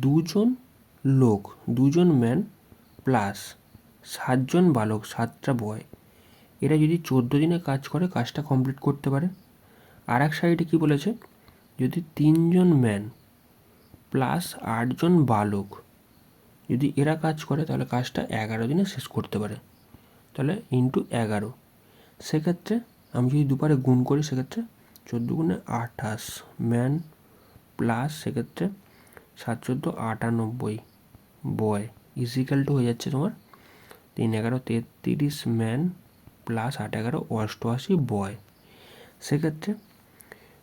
2 জন লোক, 2 জন ম্যান প্লাস 7 জন বালক, 7টা বয়, এরা যদি 14 দিনে কাজ করে কাজটা কমপ্লিট করতে পারে। আর এক সাইডে কী বলেছে? যদি 3 জন ম্যান প্লাস 8 জন বালক যদি এরা কাজ করে তাহলে কাজটা 11 দিনে শেষ করতে পারে। তাহলে ইন্টু 11। সেক্ষেত্রে আমি যদি দুপারে গুণ করি সেক্ষেত্রে 14 গুণে 28 ম্যান প্লাস সেক্ষেত্রে 7 14 98 বয় ইজিক্যাল টু হয়ে যাচ্ছে তোমার 3 11 33 ম্যান প্লাস 8 11 88 বয়। সেক্ষেত্রে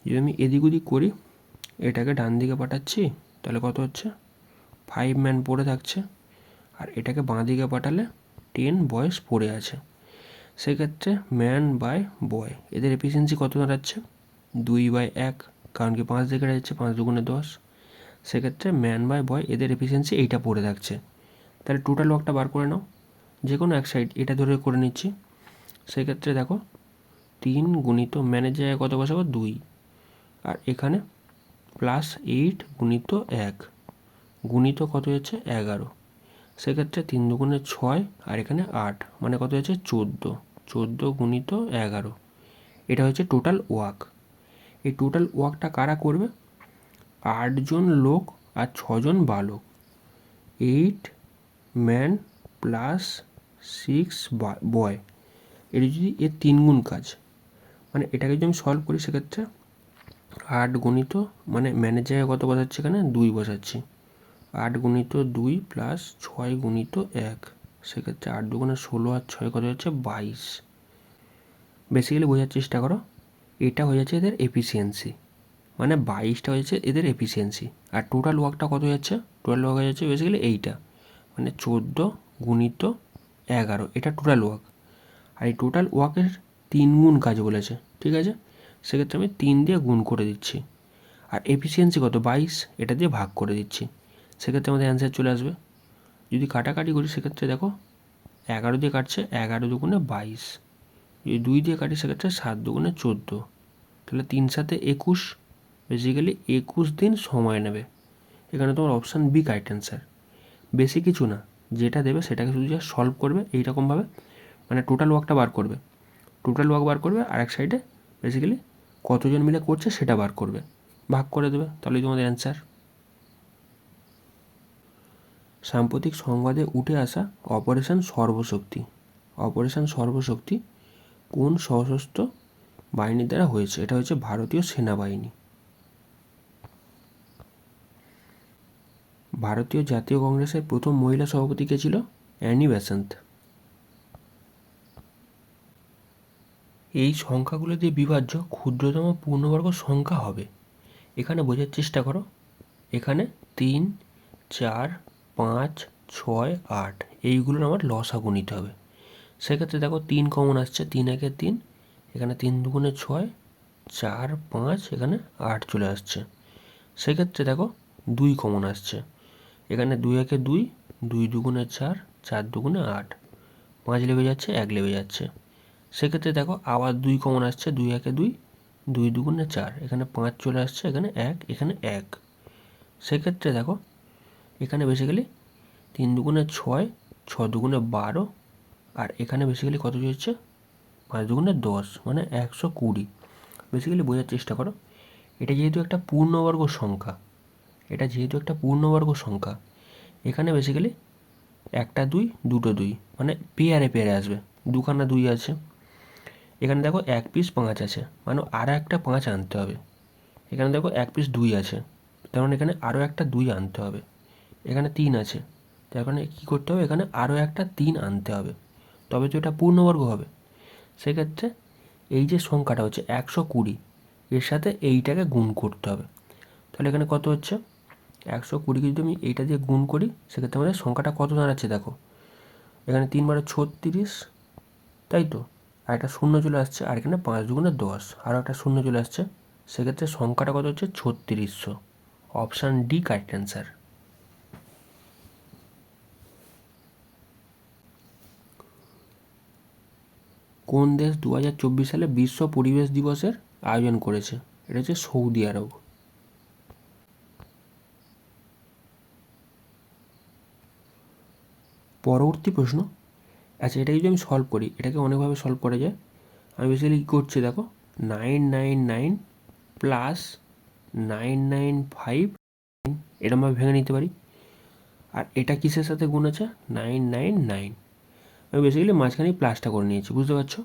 যদি আমি এদিক ওদিক করি, এটাকে ডান দিকে পাঠাচ্ছি তাহলে কত হচ্ছে? 5 ম্যান পড়ে থাকছে। আর এটাকে বাঁ দিকে পাঠালে 10 বয়েস পড়ে আছে। সেক্ষেত্রে ম্যান বাই বয় এদের এফিসিয়েন্সি কত দাঁড়াচ্ছে? 2/1, কারণ কি 5 দিকে যাচ্ছে, 5 দুগুণে 10। সেক্ষেত্রে ম্যান বাই বয় এদের এফিসিয়েন্সি এইটা পড়ে থাকছে। তাহলে টোটাল ওয়ার্কটা বার করে নাও, যে কোনো এক সাইড এটা ধরে করে নিচ্ছি। সেক্ষেত্রে দেখো 3 গুণিত ম্যানের জায়গায় কত বসাবো? 2। আর এখানে প্লাস 8 গুণিত 1 গুণিত কত হচ্ছে? 11। সেক্ষেত্রে 3 দুগুণে 6 আর এখানে 8 মানে কত হচ্ছে? 14। 14 গুণিত 11, এটা হচ্ছে টোটাল ওয়ার্ক। এই টোটাল ওয়ার্কটা কারা করবে? 8 জন লোক আর 6 জন বালক। 8 ম্যান প্লাস 6 বয়, এটা যদি এর 3 গুণ কাজ, মানে এটাকে যদি আমি সলভ করি সেক্ষেত্রে 8 গুণিত মানে ম্যানের জায়গায় কত বসাচ্ছি? এখানে 2 বসাচ্ছি। 8 গুণিত 2 প্লাস 6 গুণিত 1, সেক্ষেত্রে 8 দুগুণে 16 আর 6 কত হচ্ছে? 22। বেসিক্যালি বোঝার চেষ্টা করো, এটা হয়ে যাচ্ছে এদের এফিসিয়েন্সি, মানে 22টা হয়েছে এদের এফিসিয়েন্সি। আর টোটাল ওয়ার্কটা কত হয়ে যাচ্ছে? টোটাল ওয়ার্ক হয়ে যাচ্ছে বেসিক্যালি এইটা, মানে 14 গুণিত 11, এটা টোটাল ওয়ার্ক। আর এই টোটাল ওয়ার্কের 3 গুণ কাজ বলেছে, ঠিক আছে? সেক্ষেত্রে আমি 3 দিয়ে গুণ করে দিচ্ছি। আর এফিসিয়েন্সি কত? 22, এটা দিয়ে ভাগ করে দিচ্ছি। সেক্ষেত্রে আমাদের অ্যান্সার চলে আসবে। যদি কাটাকাটি করি সেক্ষেত্রে দেখো 11 দিয়ে কাটছে, 11 দুগুণে 22। যদি 2 দিয়ে কাটি সেক্ষেত্রে 7 দুগুণে 14। তাহলে 3 7 21, বেসিক্যালি 21 দিন সময় নেবে। এখানে তোমার অপশান বি কারেক্ট অ্যান্সার। বেশি কিছু না, যেটা দেবে সেটাকে শুধু যা সলভ করবে এইরকমভাবে, মানে টোটাল ওয়ার্কটা বার করবে। টোটাল ওয়ার্ক বার করবে আর এক সাইডে বেসিক্যালি কতজন মিলে করছে সেটা বার করবে, ভাগ করে দেবে, তাহলেই তোমাদের অ্যান্সার। সাম্প্রতিক সংবাদে উঠে আসা অপারেশন সর্বশক্তি, অপারেশন সর্বশক্তি কোন সশস্ত্র বাহিনীর দ্বারা হয়েছে? এটা হচ্ছে ভারতীয় সেনাবাহিনী। ভারতীয় জাতীয় কংগ্রেসের প্রথম মহিলা সভাপতি কে ছিল? Annie Besant. এই সংখ্যাগুলো দিয়ে বিভাজ্য ক্ষুদ্রতম পূর্ণবর্গ সংখ্যা হবে। এখানে বোঝার চেষ্টা করো, এখানে 3 4 5 6 8 এইগুলোর আমার লসাগু নিতে হবে। সেক্ষেত্রে দেখো 3 কমন আসছে, 3 একে 3, এখানে 3 দুগুণে 6, 4 5, এখানে 8 চলে আসছে। সেক্ষেত্রে দেখো 2 কমন আসছে, এখানে 2 একে 2, 2 দুগুণে 4, 4 দুগুণে 8, 5 লেগে যাচ্ছে, 1 লেগে যাচ্ছে। সেক্ষেত্রে দেখো আবার 2 কমন আসছে, 2 একে 2, 2 দুগুণে 4, এখানে 5 চলে আসছে, এখানে 1, এখানে 1। সেক্ষেত্রে দেখো এখানে বেসিক্যালি 3 দুগুণে 6, 6 দুগুণে 12, আর এখানে বেসিক্যালি কত হচ্ছে? 5 দুগুণে 10, মানে 120। বেসিক্যালি বোঝার চেষ্টা করো, এটা যেহেতু একটা পূর্ণবর্গ সংখ্যা, এটা যেহেতু একটা পূর্ণবর্গ সংখ্যা, এখানে বেসিক্যালি একটা 2 দুটো 2, মানে পেয়ারে পেয়ারে আসবে, দুখানা 2 আছে। এখানে দেখো 1 পিস 5 আছে, মানে আর একটা 5 আনতে হবে। এখানে দেখো 1 পিস 2 আছে, তার মানে এখানে আরও একটা 2 আনতে হবে। এখানে 3 আছে, তার কারণে কী করতে হবে, এখানে আরও একটা 3 আনতে হবে, তবে তো এটা পূর্ণবর্গ হবে। সেক্ষেত্রে এই যে সংখ্যাটা হচ্ছে 120, এর সাথে এইটাকে গুণ করতে হবে। তাহলে এখানে কত হচ্ছে, 120কে যদি আমি এইটা দিয়ে গুণ করি, সেক্ষেত্রে আমাদের সংখ্যাটা কত দাঁড়াচ্ছে দেখো, এখানে 3 বারে 36, তাই তো, আর একটা শূন্য চলে আসছে, আর এখানে 5 দুগুণে 10, আরও একটা শূন্য চলে আসছে, সেক্ষেত্রে সংখ্যাটা কত হচ্ছে 3600। Option D correct answer. কোন দেশ 2024 সালে বিশ্ব পরিবেশ দিবসের আয়োজন করেছে? এটা হচ্ছে সৌদি আরব। পরবর্তী প্রশ্ন, আচ্ছা এটা যদি আমি সলভ করি, এটাকে অনেকভাবে সলভ করা যায়। আমি বেসিক্যালি কী করছি দেখো, 999 প্লাস 995 এরমভাবে ভেঙে নিতে পারি। আর এটা কিসের সাথে গুণ আছে, 999, আমি বেসিক্যালি মাঝখানে প্লাসটা করে নিয়েছি, বুঝতে পারছো।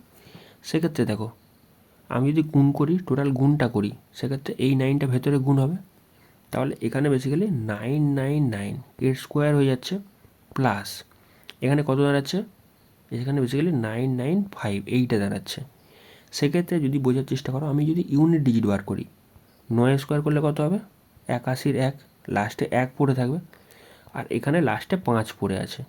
সেক্ষেত্রে দেখো, আমি যদি গুণ করি, টোটাল গুণটা করি, সেক্ষেত্রে এই 9টা ভেতরে গুণ হবে, তাহলে এখানে বেসিক্যালি 999 এর স্কোয়ার হয়ে যাচ্ছে, প্লাস এখানে কত দাঁড়াচ্ছে, এখানে বেসিক্যালি 995 এইটা দাঁড়াচ্ছে। সেক্ষেত্রে যদি বোঝার চেষ্টা করো, আমি যদি ইউনিট ডিজিট বার করি, 9 স্কোয়ার করলে কত হবে, 81-র 1, লাস্টে 1 পড়ে থাকবে, আর এখানে লাস্টে 5 পড়ে আছে।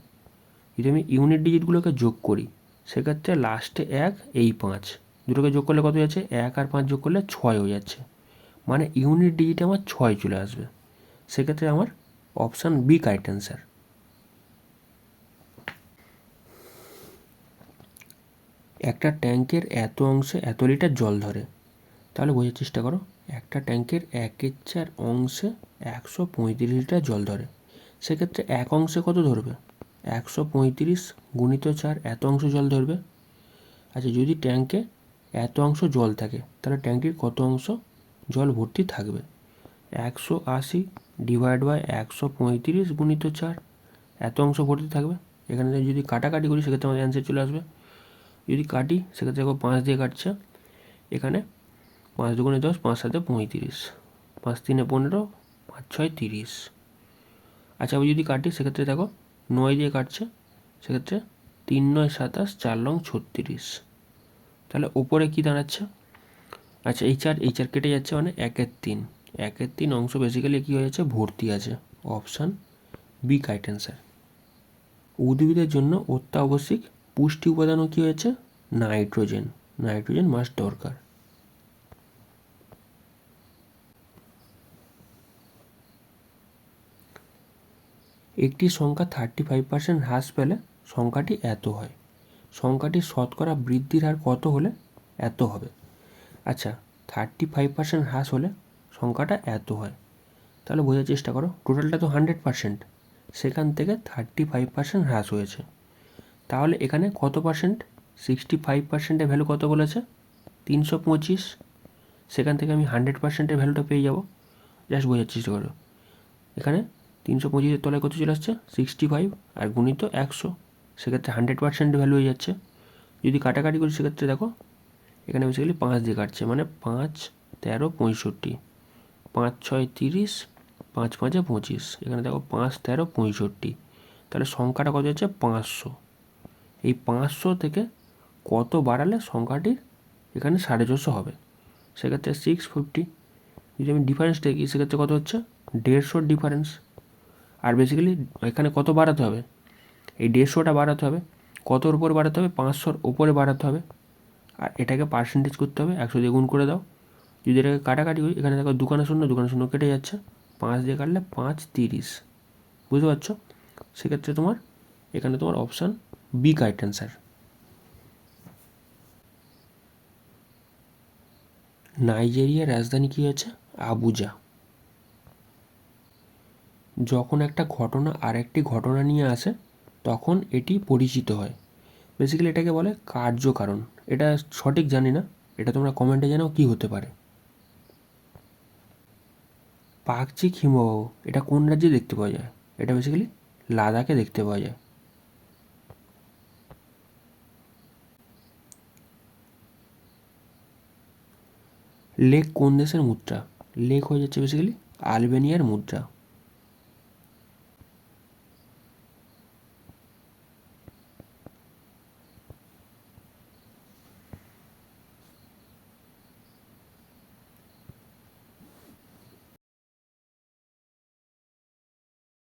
যদি আমি ইউনিট ডিজিটগুলোকে যোগ করি, সেক্ষেত্রে লাস্টে 1, এই 5, দুটোকে যোগ করলে কত হয়ে যাচ্ছে, 1 আর 5 যোগ করলে 6 হয়ে যাচ্ছে, মানে ইউনিট ডিজিটে আমার 6 চলে আসবে। সেক্ষেত্রে আমার অপশান বি কারেক্ট অ্যান্সার। একটা ট্যাঙ্কের এত অংশে এত লিটার জল ধরে, তাহলে বোঝার চেষ্টা করো, একটা ট্যাঙ্কের 1/4 অংশে 135 লিটার জল ধরে, সেক্ষেত্রে এক অংশে কত ধরবে, 135 গুণিত 4, এত অংশ জল ধরবে। আচ্ছা যদি ট্যাঙ্কে এত অংশ জল থাকে, তাহলে ট্যাঙ্কটির কত অংশ জল ভর্তি থাকবে, 180 ডিভাইড বাই 135 গুণিত 4, এত অংশ ভর্তি থাকবে। এখানে যদি কাটাকাটি করি, সেক্ষেত্রে আমাদের অ্যান্সার চলে আসবে। যদি কাটি, সেক্ষেত্রে দেখো 5 দিয়ে কাটছে, এখানে 5 দুগুণে 10, 5 7 35, 5 3 15, 5 6 30। আচ্ছা আমি যদি কাটি, সেক্ষেত্রে দেখো 9 দিয়ে কাটছে, সেক্ষেত্রে 3 9 27, 4 9 36। তাহলে ওপরে কি দাঁড়াচ্ছে, আচ্ছা এই 4 কেটে যাচ্ছে, মানে 1/3, 1/3 অংশ বেসিক্যালি কী হয়ে যাচ্ছে, ভর্তি আছে। Option B correct answer. উদ্ভিদের জন্য অত্যাবশ্যক পুষ্টি উপাদানও কী হয়েছে, নাইট্রোজেন, নাইট্রোজেন মাস্ট দরকার। একটি সংখ্যা 35% হ্রাস পেলে সংখ্যাটি এত হয়, সংখ্যাটির শতকরা বৃদ্ধির হার কত হলে এত হবে। আচ্ছা 35% হ্রাস হলে সংখ্যাটা এত হয়, তাহলে বোঝার চেষ্টা করো, টোটালটা তো 100%, সেখান থেকে 35% হ্রাস হয়েছে, তাহলে এখানে কত পার্সেন্ট, 65%-এর ভ্যালু কত বলেছে, 325, সেখান থেকে আমি 100%-এর ভ্যালুটা পেয়ে যাব। জাস্ট বোঝার চেষ্টা করো, এখানে 325-এর তলায় কত চলে আসছে, 65 আর গুণিত 100, সেক্ষেত্রে 100% ভ্যালু হয়ে যাচ্ছে। যদি কাটাকাটি করি, সেক্ষেত্রে দেখো এখানে বেসিক্যালি 5 দিয়ে কাটছে, মানে 5 13 65, 5 6 30, 5 5 25, এখানে দেখো 5 13 65, তাহলে সংখ্যাটা কত হচ্ছে 500। এই 500 থেকে কত বাড়ালে সংখ্যাটির এখানে 450 হবে, সেক্ষেত্রে 650। যদি আমি ডিফারেন্স দেখি, সেক্ষেত্রে কত হচ্ছে, 150 ডিফারেন্স। আর বেসিক্যালি এখানে কত বাড়াতে হবে, এই 150টা বাড়াতে হবে, কতর উপরে বাড়াতে হবে, 500-র উপরে বাড়াতে হবে, আর এটাকে পার্সেন্টেজ করতে হবে, 100 দিয়ে গুণ করে দাও। যদি এটাকে কাটাকাটি করি, এখানে দেখো দুখানা শূন্য কেটে যাচ্ছে, 5 দিয়ে কাটলে 5 30, বুঝতে পারছো। সেক্ষেত্রে তোমার এখানে তোমার অপশান বি কারেক্ট অ্যান্সার। নাইজেরিয়ার রাজধানী কী আছে, আবুজা। যখন একটা ঘটনা আরেকটি ঘটনা নিয়ে আসে, তখন এটি পরিচিত হয়, বেসিক্যালি এটাকে বলে কার্যকারণ। এটা সঠিক জানি না, এটা তোমরা কমেন্টে জানাও কী হতে পারে। পাকচিক হিমবাহ এটা কোন রাজ্যে দেখতে পাওয়া যায়, এটা বেসিক্যালি লাদাখে দেখতে পাওয়া যায়। লেক কোন দেশের মুদ্রা, লেক হয়ে যাচ্ছে বেসিক্যালি আলবেনিয়ার মুদ্রা।